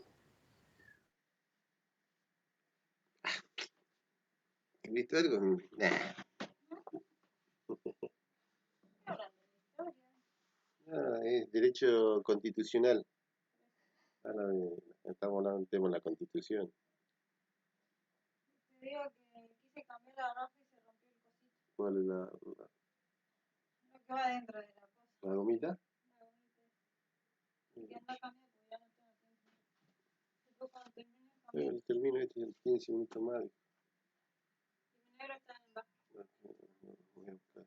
¿Visto algo? Nah. Es derecho constitucional. Ahora estamos hablando del tema de la constitución. Te digo que quise cambiar la raja y se rompió el cosito. ¿Cuál es Lo que va dentro de la cosa. la gomita? La gomita. Y que anda cambiando, ya no tengo tiempo. Después cuando termine cambio. Termino este en 15 minutos más. Y mi negro está en el bajo. Voy a buscar. Está fresco, cerró la ventana.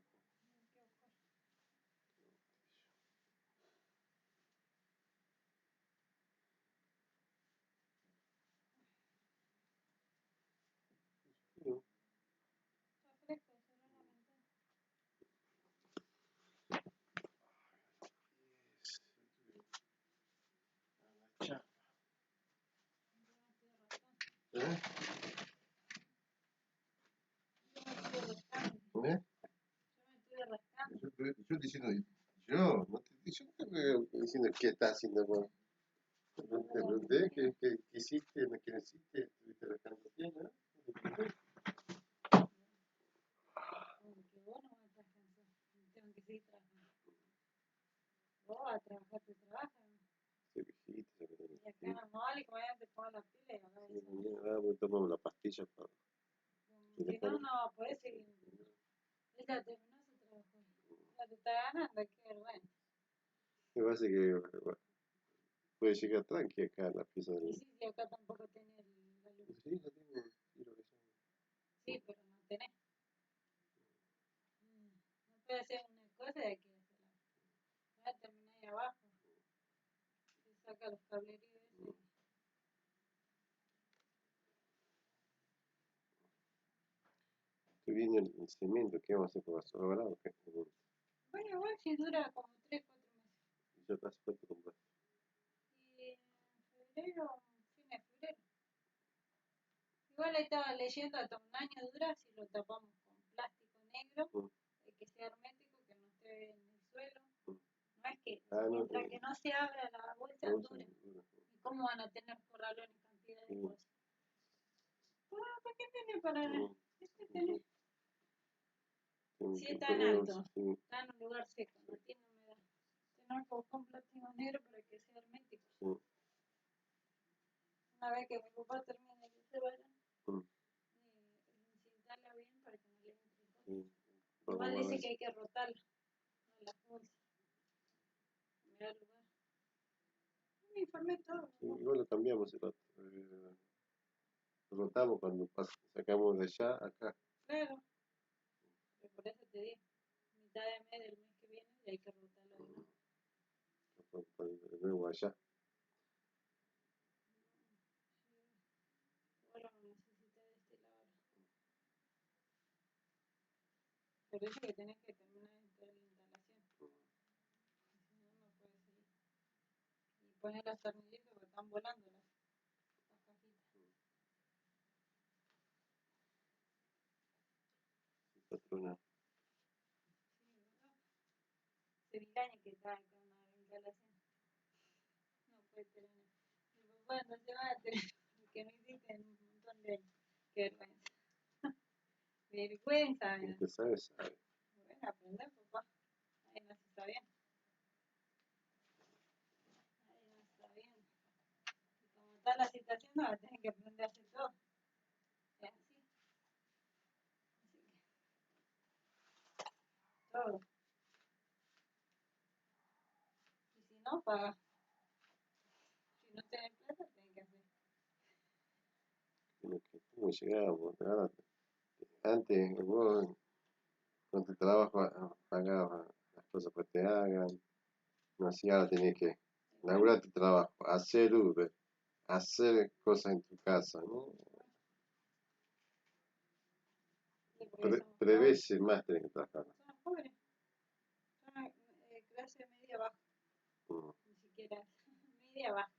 ¿Eh? yo diciendo, no te yo no te veo diciendo qué estás haciendo vos. Te pregunté qué hiciste, qué no hiciste, estuviste trabajando bien, ¿no? Porque vos no vas a descansar. Tengo que seguir trabajando. Vos vas a trabajar tu trabajo. Soy viejito, ya que tengo Y acá en la mall y mañana te pongo la pila y acá sí, eso. mañana voy a tomar la pastilla para Si no, no va a poder seguir. Ella terminó su trabajo. Ya te está ganando, qué vergüenza. me parece que puede llegar tranqui acá a la pieza Y del. sí, si acá tampoco tenés la luz. Sí, ya tiene tiro que son. Sí, pero no tenés. No puede hacer una cosa y hay que hacerla. Voy a terminar ahí abajo. Se saca los cableríos esos. Estoy viendo el cemento, ¿qué vamos a hacer con la o qué? Bueno, igual si dura como 3-4 meses. Ya casi cuánto compraste. Y en febrero, fin de febrero. Igual estaba leyendo hasta un año dura si lo tapamos con plástico negro, que sea hermético, que no esté en el suelo. No es que mientras que no se abra la bolsa dure. ¿Y cómo van a tener corralones cantidad de cosas? ¿Para qué tiene para este tener? Si es tan alto, está en un lugar seco, no tiene humedad. Tenemos que buscar un plástico negro para que sea hermético. Una vez que mi papá termine que se vaya, encintarla bien para que no le entre cosas. Igual dice que hay que rotarla a las bolsas. Mira el lugar. Me informé todo. Sí, igual lo cambiamos el otro. Lo rotamos cuando sacamos de allá acá. Claro. Pero por eso te digo. Mitad de mes del mes que viene y hay que rotarlo de nuevo. De nuevo allá. Ahora lo necesita de este lado. Por eso que tenés que terminar toda la instalación. Si no, no puedes seguir. Y poner las tornilletas porque están volando las cajitas. Patrona. Sí, ¿verdad? Hace 10 años que está con la instalación. No puede terminar. Mi papá no se va a terminar. Que no hiciste un montón de años. Qué vergüenza. Vergüenza. El que sabe, sabe. Bueno, aprender, papá. Ahí no se está bien. Ahí no se está bien. Y como está la situación, no va a tener que aprender a hacer todo. Es así. Así que, todo. Y si no, paga. Si no tenés plata, tenés que hacer. ¿Cómo llegamos? Antes, vos con tu trabajo pagabas las cosas que te hagan. No, así ahora tenés que laburar tu trabajo, hacer Uber, hacer cosas en tu casa, ¿no? Veces más tenés que trabajar. Somos pobres. Somos clase media baja. Ni siquiera media baja.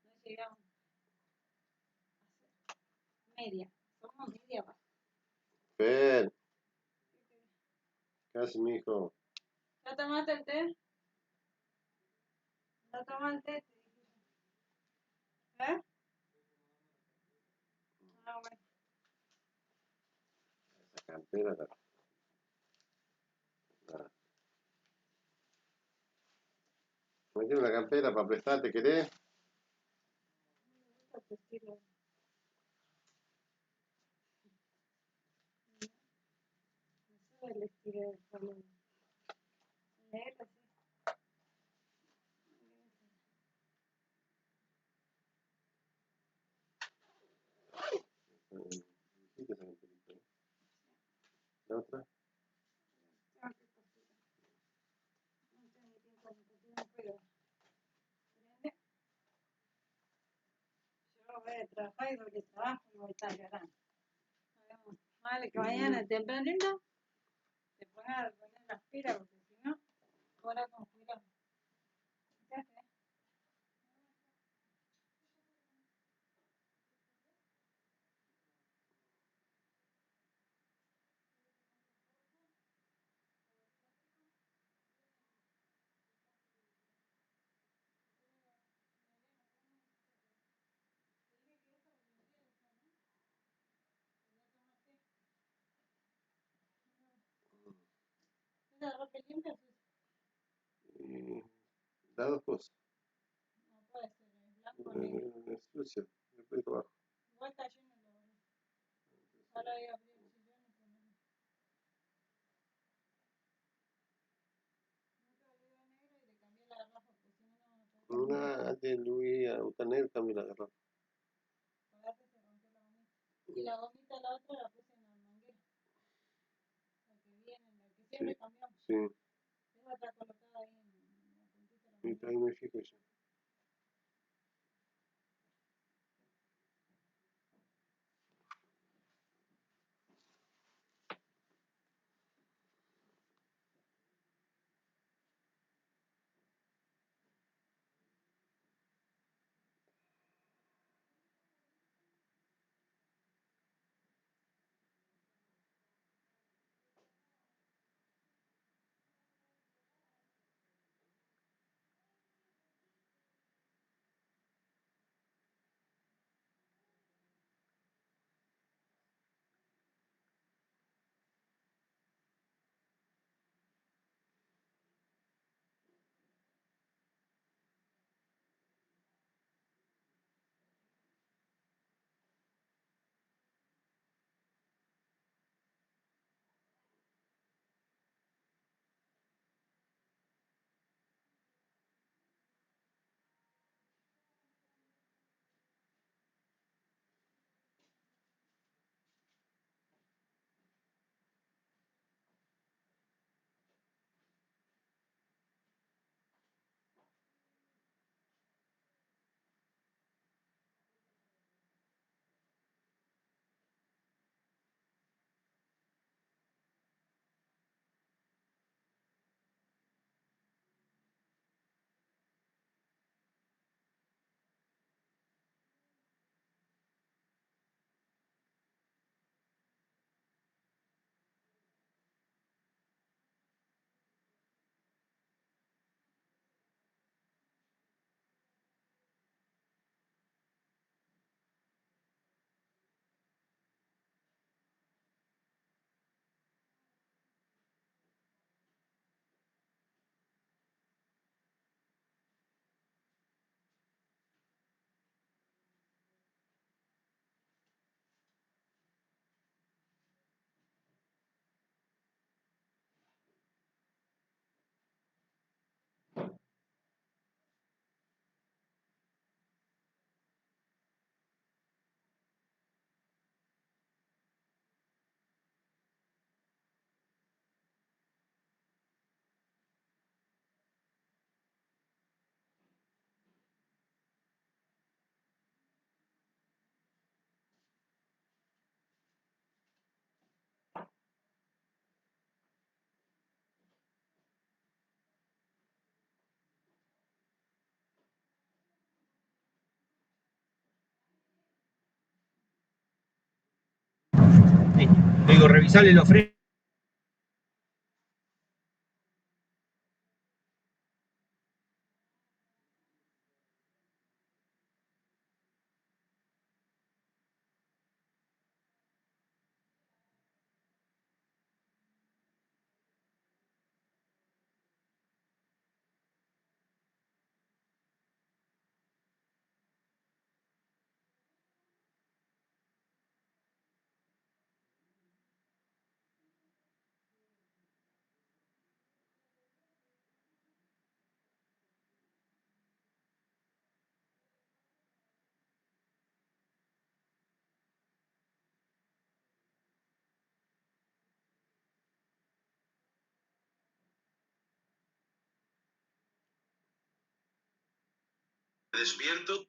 No llegamos a ser media. Somos media baja. Fer, ¿qué haces, mijo? ¿Ya tomaste el té? ¿No tomaste el té? ¿Eh? Ah, bueno. Esa campera, me tiene una campera para prestarte, ¿querés? Me gusta tu estilo. No sé el estilo del palo. Negro, sí. ¿Viste esa camperita? ¿La otra? Tengo que cocinar. No tengo ni tiempo de cocinar, pero prende. Yo voy a trabajar y porque trabajo y voy a estar llorando. Vale, que mañana tempranito te pongas a poner las pilas porque si no, ahora con cuidado. ¿Qué haces? de ropa limpia, Y las dos cosas. no puede ser blanco o negro. Es sucio, después abajo. Igual está lleno de los. Ahora voy a abrir el sillón y ponerlo. Nunca olvidé negro y le cambié la garrafa porque si no, no puedo. Una antes Luis a buscar negro también la agarró. Aparte se rompió la gomita. Y la gomita la otra la puse en la manguera. La que viene, la que siempre cambiamos. Sí, Esa está colocada ahí en la puntita de la y manguera. ahí me fijo yo. Le digo, revisarle los frenos. Despierto.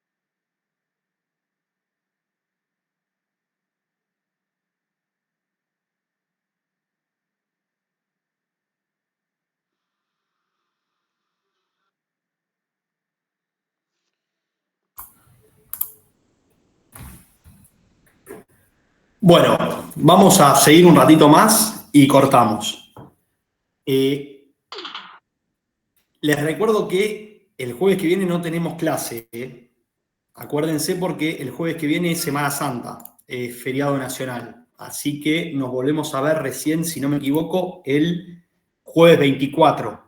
Bueno, vamos a seguir un ratito más y cortamos. Les recuerdo que el jueves que viene no tenemos clase. Acuérdense porque el jueves que viene es Semana Santa, feriado nacional. Así que nos volvemos a ver recién, si no me equivoco, el jueves 24.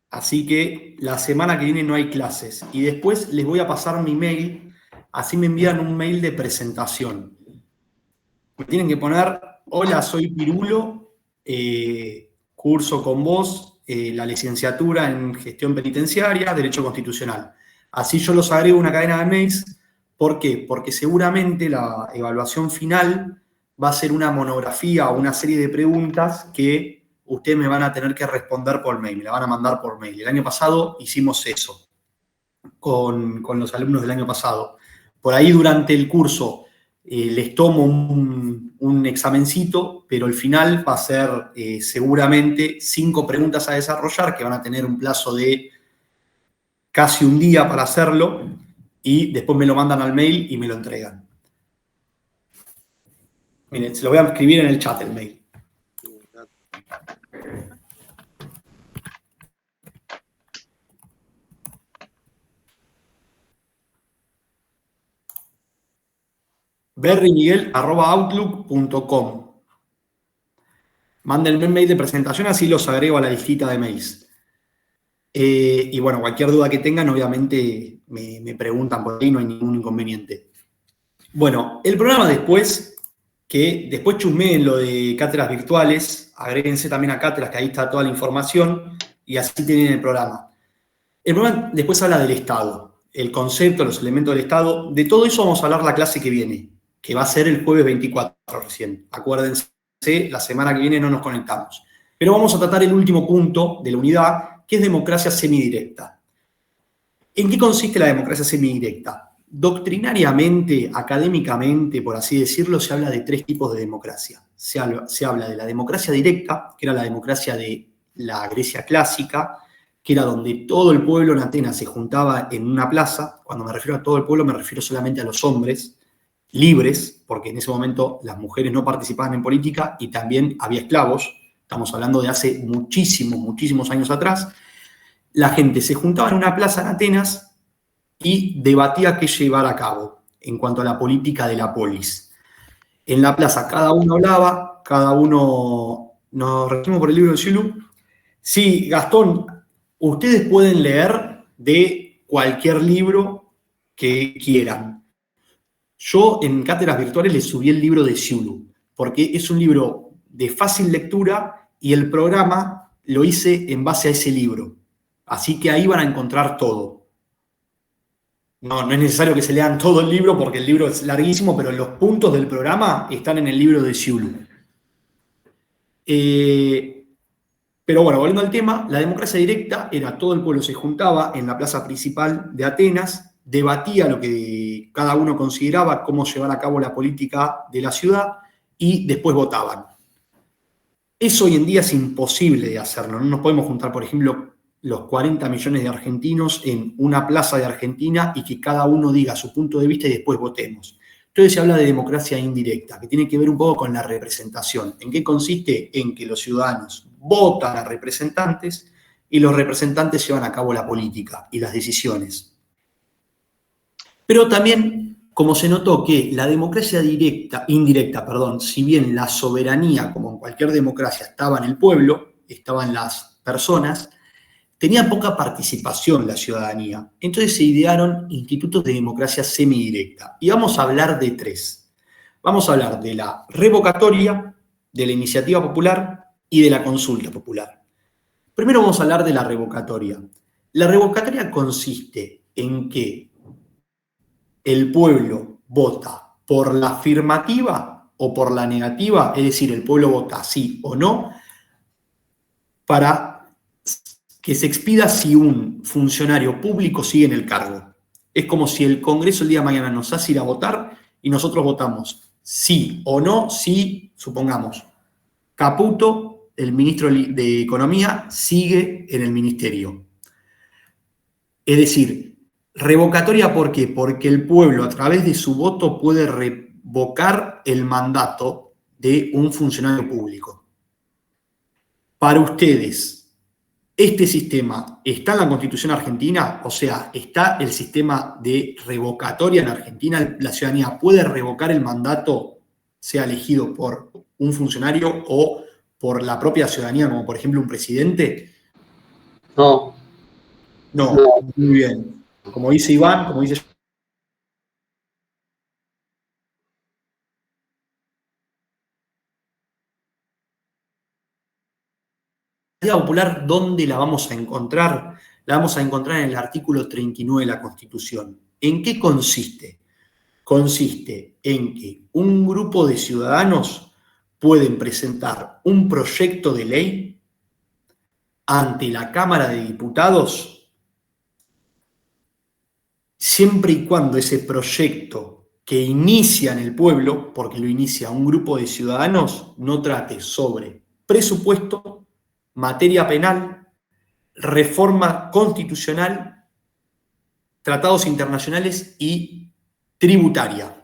Así que la semana que viene no hay clases. Y después les voy a pasar mi mail, así me envían un mail de presentación. Me tienen que poner, hola, soy Pirulo, curso con vos la licenciatura en gestión penitenciaria, derecho constitucional. Así yo los agrego una cadena de mails. ¿Por qué? Porque seguramente la evaluación final va a ser una monografía o una serie de preguntas que ustedes me van a tener que responder por mail, me la van a mandar por mail. El año pasado hicimos eso con los alumnos del año pasado. Por ahí durante el curso les tomo un examencito, pero el final va a ser seguramente 5 preguntas a desarrollar que van a tener un plazo de casi un día para hacerlo y después me lo mandan al mail y me lo entregan. Miren, se lo voy a escribir en el chat el mail. berrymiguel@outlook.com. Mándenme un mail de presentación, así los agrego a la listita de mails. Y bueno, cualquier duda que tengan, obviamente me preguntan por ahí, no hay ningún inconveniente. Bueno, el programa después chusmeen lo de cátedras virtuales, agréguense también a cátedras, que ahí está toda la información, y así tienen el programa. El programa después habla del Estado, el concepto, los elementos del Estado. De todo eso vamos a hablar la clase que viene, que va a ser el jueves 24 recién. Acuérdense, la semana que viene no nos conectamos. Pero vamos a tratar el último punto de la unidad, que es democracia semidirecta. ¿En qué consiste la democracia semidirecta? Doctrinariamente, académicamente, por así decirlo, se habla de 3 tipos de democracia. Se habla de la democracia directa, que era la democracia de la Grecia clásica, que era donde todo el pueblo en Atenas se juntaba en una plaza. Cuando me refiero a todo el pueblo, me refiero solamente a los hombres libres, porque en ese momento las mujeres no participaban en política y también había esclavos. Estamos hablando de hace muchísimos años atrás. La gente se juntaba en una plaza en Atenas y debatía qué llevar a cabo en cuanto a la política de la polis. En la plaza cada uno hablaba, cada uno... ¿Nos regimos por el libro de Ciulu? Sí, Gastón, ustedes pueden leer de cualquier libro que quieran. Yo en cátedras virtuales les subí el libro de Ciulu, porque es un libro de fácil lectura y el programa lo hice en base a ese libro. Así que ahí van a encontrar todo. No es necesario que se lean todo el libro porque el libro es larguísimo, pero los puntos del programa están en el libro de Ciulu. Pero bueno, volviendo al tema, la democracia directa era todo el pueblo se juntaba en la plaza principal de Atenas, debatía lo que cada uno consideraba, cómo llevar a cabo la política de la ciudad y después votaban. Eso hoy en día es imposible de hacerlo. No nos podemos juntar, por ejemplo, los 40 millones de argentinos en una plaza de Argentina y que cada uno diga su punto de vista y después votemos. Entonces se habla de democracia indirecta, que tiene que ver un poco con la representación. ¿En qué consiste? En que los ciudadanos votan a representantes y los representantes llevan a cabo la política y las decisiones. Pero también, como se notó que la democracia indirecta, si bien la soberanía, como en cualquier democracia, estaba en el pueblo, estaban las personas, tenía poca participación la ciudadanía. Entonces se idearon institutos de democracia semidirecta. Y vamos a hablar de 3. Vamos a hablar de la revocatoria, de la iniciativa popular y de la consulta popular. Primero vamos a hablar de la revocatoria. La revocatoria consiste en que el pueblo vota por la afirmativa o por la negativa, es decir, el pueblo vota sí o no, para que se expida si un funcionario público sigue en el cargo. Es como si el Congreso el día de mañana nos hace ir a votar y nosotros votamos sí o no, si, supongamos, Caputo, el ministro de Economía, sigue en el ministerio. Es decir, revocatoria, ¿por qué? Porque el pueblo a través de su voto puede revocar el mandato de un funcionario público. Para ustedes, ¿este sistema está en la Constitución argentina? O sea, ¿está el sistema de revocatoria en Argentina? ¿La ciudadanía puede revocar el mandato, sea elegido por un funcionario o por la propia ciudadanía, como por ejemplo un presidente? No, No, no. muy bien. Como dice Iván, como dice la iniciativa popular, ¿dónde la vamos a encontrar? La vamos a encontrar en el artículo 39 de la Constitución. ¿En qué consiste? Consiste en que un grupo de ciudadanos pueden presentar un proyecto de ley ante la Cámara de Diputados siempre y cuando ese proyecto que inicia en el pueblo, porque lo inicia un grupo de ciudadanos, no trate sobre presupuesto, materia penal, reforma constitucional, tratados internacionales y tributaria.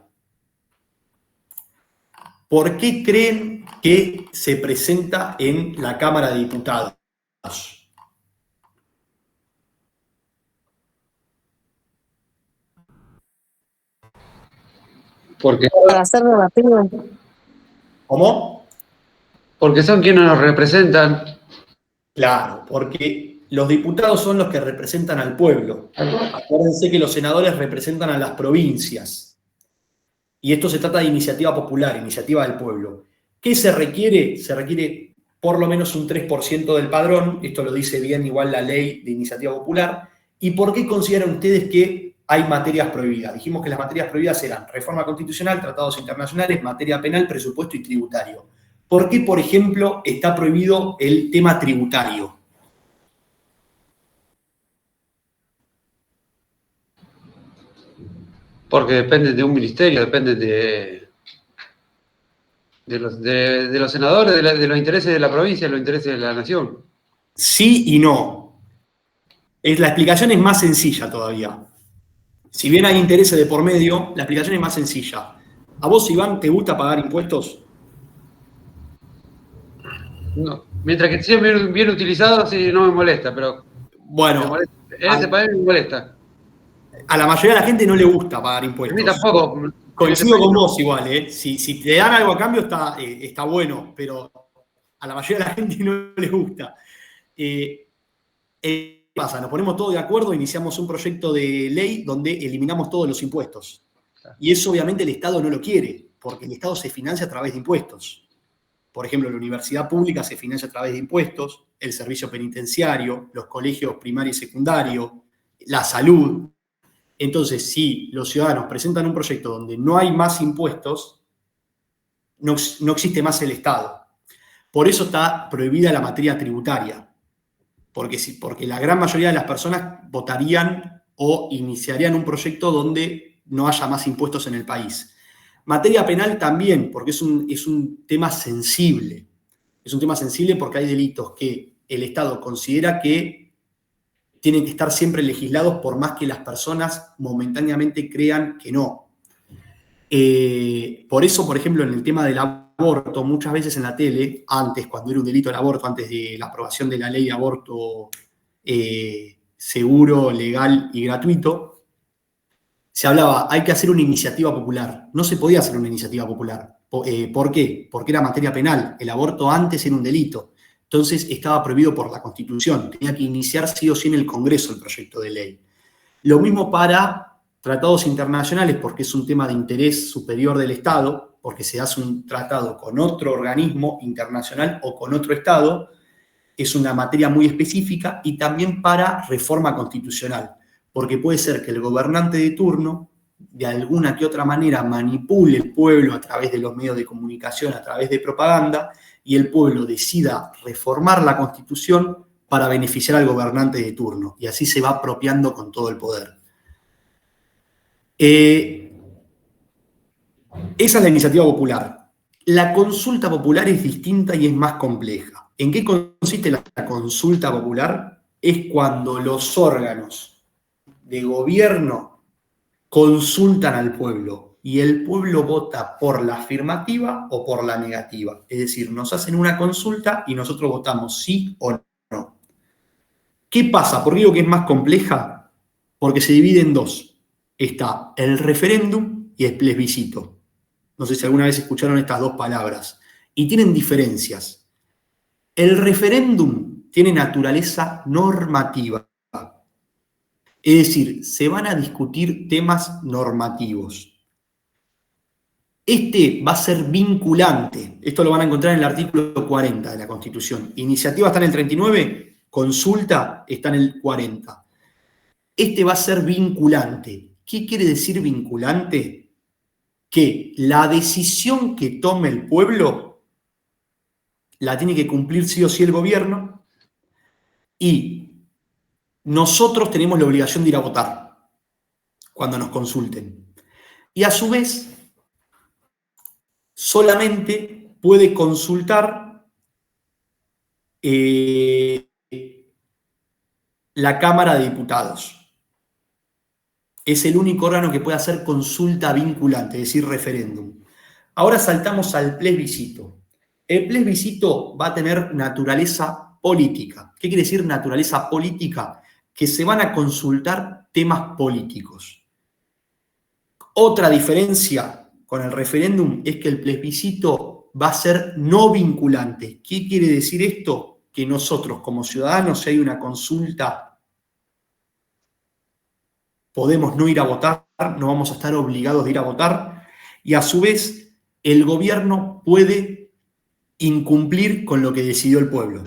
¿Por qué creen que se presenta en la Cámara de Diputados? Porque, Para ser debatido. ¿Cómo? porque son quienes nos representan. Claro, porque los diputados son los que representan al pueblo. Acuérdense que los senadores representan a las provincias. Y esto se trata de iniciativa popular, iniciativa del pueblo. ¿Qué se requiere? Se requiere por lo menos un 3% del padrón. Esto lo dice bien igual la ley de iniciativa popular. ¿Y por qué consideran ustedes que hay materias prohibidas? Dijimos que las materias prohibidas eran reforma constitucional, tratados internacionales, materia penal, presupuesto y tributario. ¿Por qué, por ejemplo, está prohibido el tema tributario? Porque depende de un ministerio, depende de los senadores, de los intereses de la provincia, de los intereses de la nación. Sí y no. La explicación es más sencilla todavía. Si bien hay intereses de por medio, la explicación es más sencilla. ¿A vos, Iván, te gusta pagar impuestos? No. Mientras que estén bien utilizados, sí, no me molesta, pero Bueno, me molesta. En este país me molesta. a la mayoría de la gente no le gusta pagar A impuestos. mí tampoco. Coincido con vos igual, ¿eh? Si te dan algo a cambio está bueno, pero a la mayoría de la gente no le gusta. ¿Qué pasa? Nos ponemos todos de acuerdo, iniciamos un proyecto de ley donde eliminamos todos los impuestos. Y eso obviamente el Estado no lo quiere, porque el Estado se financia a través de impuestos. Por ejemplo, la universidad pública se financia a través de impuestos, el servicio penitenciario, los colegios primario y secundario, la salud. Entonces, si los ciudadanos presentan un proyecto donde no hay más impuestos, no existe más el Estado. Por eso está prohibida la materia tributaria. Porque la gran mayoría de las personas votarían o iniciarían un proyecto donde no haya más impuestos en el país. Materia penal también, porque es un tema sensible. Es un tema sensible porque hay delitos que el Estado considera que tienen que estar siempre legislados por más que las personas momentáneamente crean que no. Por eso, por ejemplo, en el tema del aborto, muchas veces en la tele, antes, cuando era un delito el aborto, antes de la aprobación de la ley de aborto seguro, legal y gratuito, se hablaba, hay que hacer una iniciativa popular. No se podía hacer una iniciativa popular. ¿Por qué? Porque era materia penal. El aborto antes era un delito. Entonces estaba prohibido por la Constitución. Tenía que iniciar sí o sí en el Congreso el proyecto de ley. Lo mismo para tratados internacionales, porque es un tema de interés superior del Estado, porque se hace un tratado con otro organismo internacional o con otro Estado. Es una materia muy específica, y también para reforma constitucional, porque puede ser que el gobernante de turno de alguna que otra manera manipule el pueblo a través de los medios de comunicación, a través de propaganda, y el pueblo decida reformar la Constitución para beneficiar al gobernante de turno, y así se va apropiando con todo el poder. Esa es la iniciativa popular. La consulta popular es distinta y es más compleja. ¿En qué consiste la consulta popular? Es cuando los órganos de gobierno consultan al pueblo y el pueblo vota por la afirmativa o por la negativa. Es decir, nos hacen una consulta y nosotros votamos sí o no. ¿Qué pasa? ¿Por qué digo que es más compleja? Porque se divide en dos. Está el referéndum y el plebiscito. No sé si alguna vez escucharon estas dos palabras. Y tienen diferencias. El referéndum tiene naturaleza normativa. Es decir, se van a discutir temas normativos. Este va a ser vinculante. Esto lo van a encontrar en el artículo 40 de la Constitución. Iniciativa está en el 39, consulta está en el 40. Este va a ser vinculante. ¿Qué quiere decir vinculante? Que la decisión que tome el pueblo la tiene que cumplir sí o sí el gobierno y nosotros tenemos la obligación de ir a votar cuando nos consulten. Y a su vez, solamente puede consultar la Cámara de Diputados. Es el único órgano que puede hacer consulta vinculante, es decir, referéndum. Ahora saltamos al plebiscito. El plebiscito va a tener naturaleza política. ¿Qué quiere decir naturaleza política? Que se van a consultar temas políticos. Otra diferencia con el referéndum es que el plebiscito va a ser no vinculante. ¿Qué quiere decir esto? Que nosotros como ciudadanos, si hay una consulta, podemos no ir a votar, no vamos a estar obligados de ir a votar, y a su vez el gobierno puede incumplir con lo que decidió el pueblo.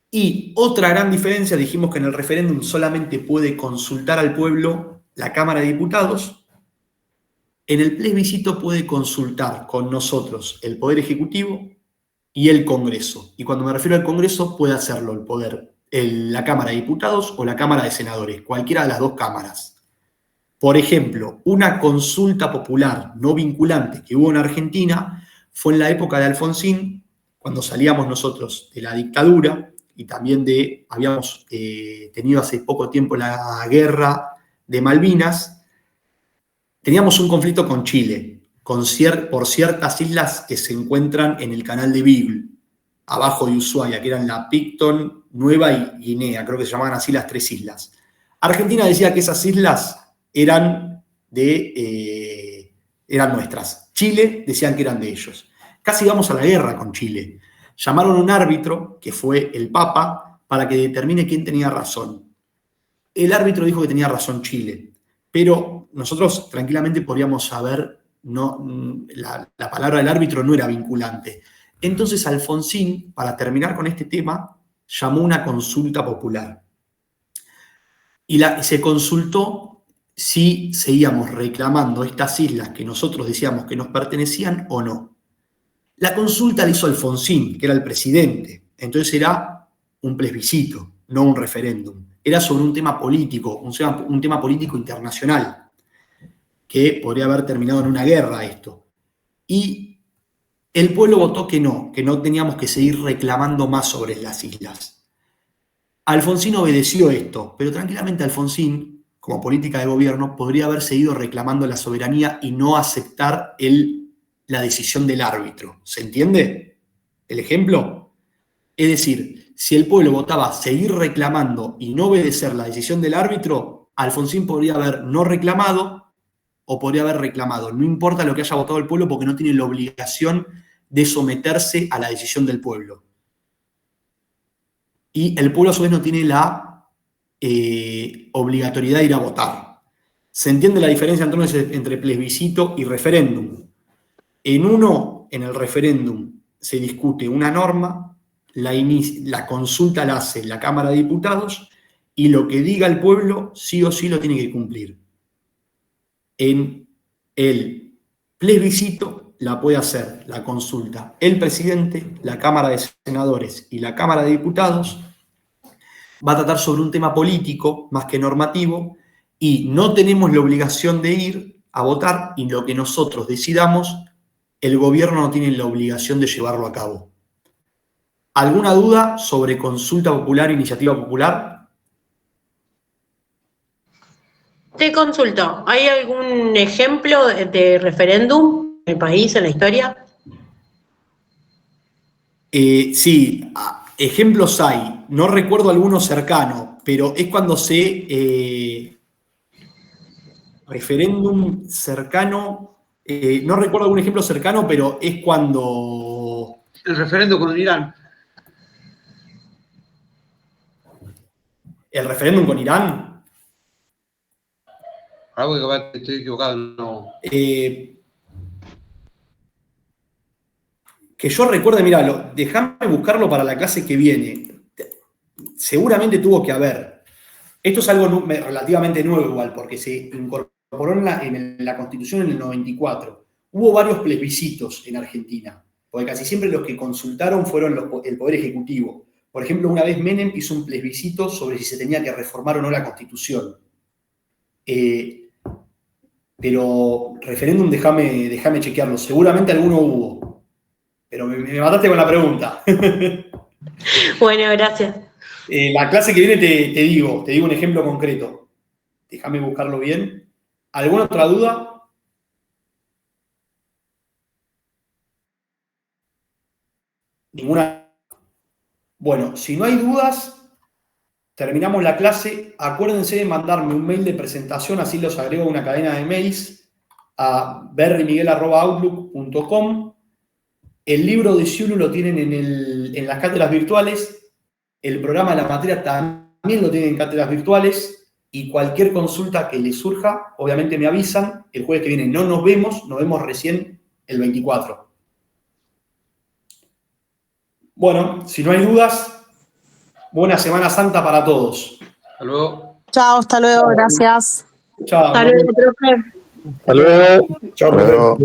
Y otra gran diferencia, dijimos que en el referéndum solamente puede consultar al pueblo la Cámara de Diputados, en el plebiscito puede consultar con nosotros el Poder Ejecutivo y el Congreso. Y cuando me refiero al Congreso, puede hacerlo la Cámara de Diputados o la Cámara de Senadores, cualquiera de las dos cámaras. Por ejemplo, una consulta popular no vinculante que hubo en Argentina fue en la época de Alfonsín, cuando salíamos nosotros de la dictadura y también habíamos tenido hace poco tiempo la guerra de Malvinas. Teníamos un conflicto con Chile, por ciertas islas que se encuentran en el canal de Beagle, abajo de Ushuaia, que eran la Picton, Nueva y Guinea, creo que se llamaban así las tres islas. Argentina decía que esas islas eran nuestras. Chile decían que eran de ellos. Casi íbamos a la guerra con Chile. Llamaron a un árbitro, que fue el Papa, para que determine quién tenía razón. El árbitro dijo que tenía razón Chile, pero nosotros tranquilamente podríamos saber, la palabra del árbitro no era vinculante. Entonces Alfonsín, para terminar con este tema, llamó una consulta popular. Y se consultó si seguíamos reclamando estas islas que nosotros decíamos que nos pertenecían o no. La consulta la hizo Alfonsín, que era el presidente. Entonces era un plebiscito, no un referéndum. Era sobre un tema político, un tema político internacional, que podría haber terminado en una guerra esto. Y el pueblo votó que no teníamos que seguir reclamando más sobre las islas. Alfonsín obedeció esto, pero tranquilamente Alfonsín, como política de gobierno, podría haber seguido reclamando la soberanía y no aceptar la decisión del árbitro. ¿Se entiende el ejemplo? Es decir, si el pueblo votaba seguir reclamando y no obedecer la decisión del árbitro, Alfonsín podría haber no reclamado o podría haber reclamado. No importa lo que haya votado el pueblo porque no tiene la obligación de someterse a la decisión del pueblo. Y el pueblo a su vez no tiene la obligatoriedad de ir a votar. ¿Se entiende la diferencia entonces entre plebiscito y referéndum? En el referéndum se discute una norma, la consulta la hace la Cámara de Diputados y lo que diga el pueblo sí o sí lo tiene que cumplir. En el plebiscito la puede hacer la consulta el presidente, la Cámara de Senadores y la Cámara de Diputados. Va a tratar sobre un tema político más que normativo y no tenemos la obligación de ir a votar y lo que nosotros decidamos, el gobierno no tiene la obligación de llevarlo a cabo. ¿Alguna duda sobre consulta popular, iniciativa popular? Te consulto, ¿hay algún ejemplo de referéndum en el país, en la historia? Sí, ejemplos hay. No recuerdo alguno cercano, pero es cuando referéndum cercano. No recuerdo algún ejemplo cercano, pero es cuando... El referéndum con Irán. ¿El referéndum con Irán? Algo que capaz estoy equivocado, no. Que yo recuerde, mira, déjame buscarlo para la clase que viene. Seguramente tuvo que haber. Esto es algo relativamente nuevo igual, porque se incorporó en la Constitución en el 94. Hubo varios plebiscitos en Argentina, porque casi siempre los que consultaron fueron el Poder Ejecutivo. Por ejemplo, una vez Menem hizo un plebiscito sobre si se tenía que reformar o no la Constitución. Pero referéndum, déjame chequearlo. Seguramente alguno hubo. Pero me mataste con la pregunta. Bueno, gracias. La clase que viene te digo un ejemplo concreto. Déjame buscarlo bien. ¿Alguna otra duda? ¿Ninguna? Bueno, si no hay dudas, terminamos la clase. Acuérdense de mandarme un mail de presentación, así los agrego a una cadena de mails a berrymiguel@outlook.com. El libro de Ciulu lo tienen en las cátedras virtuales. El programa de la materia también lo tienen en cátedras virtuales. Y cualquier consulta que les surja, obviamente me avisan. El jueves que viene no nos vemos recién el 24. Bueno, si no hay dudas, buena Semana Santa para todos. Hasta luego. Chao, hasta luego, gracias. Chao. Hasta luego, profe. Hasta luego. Chao, profe. Hasta luego.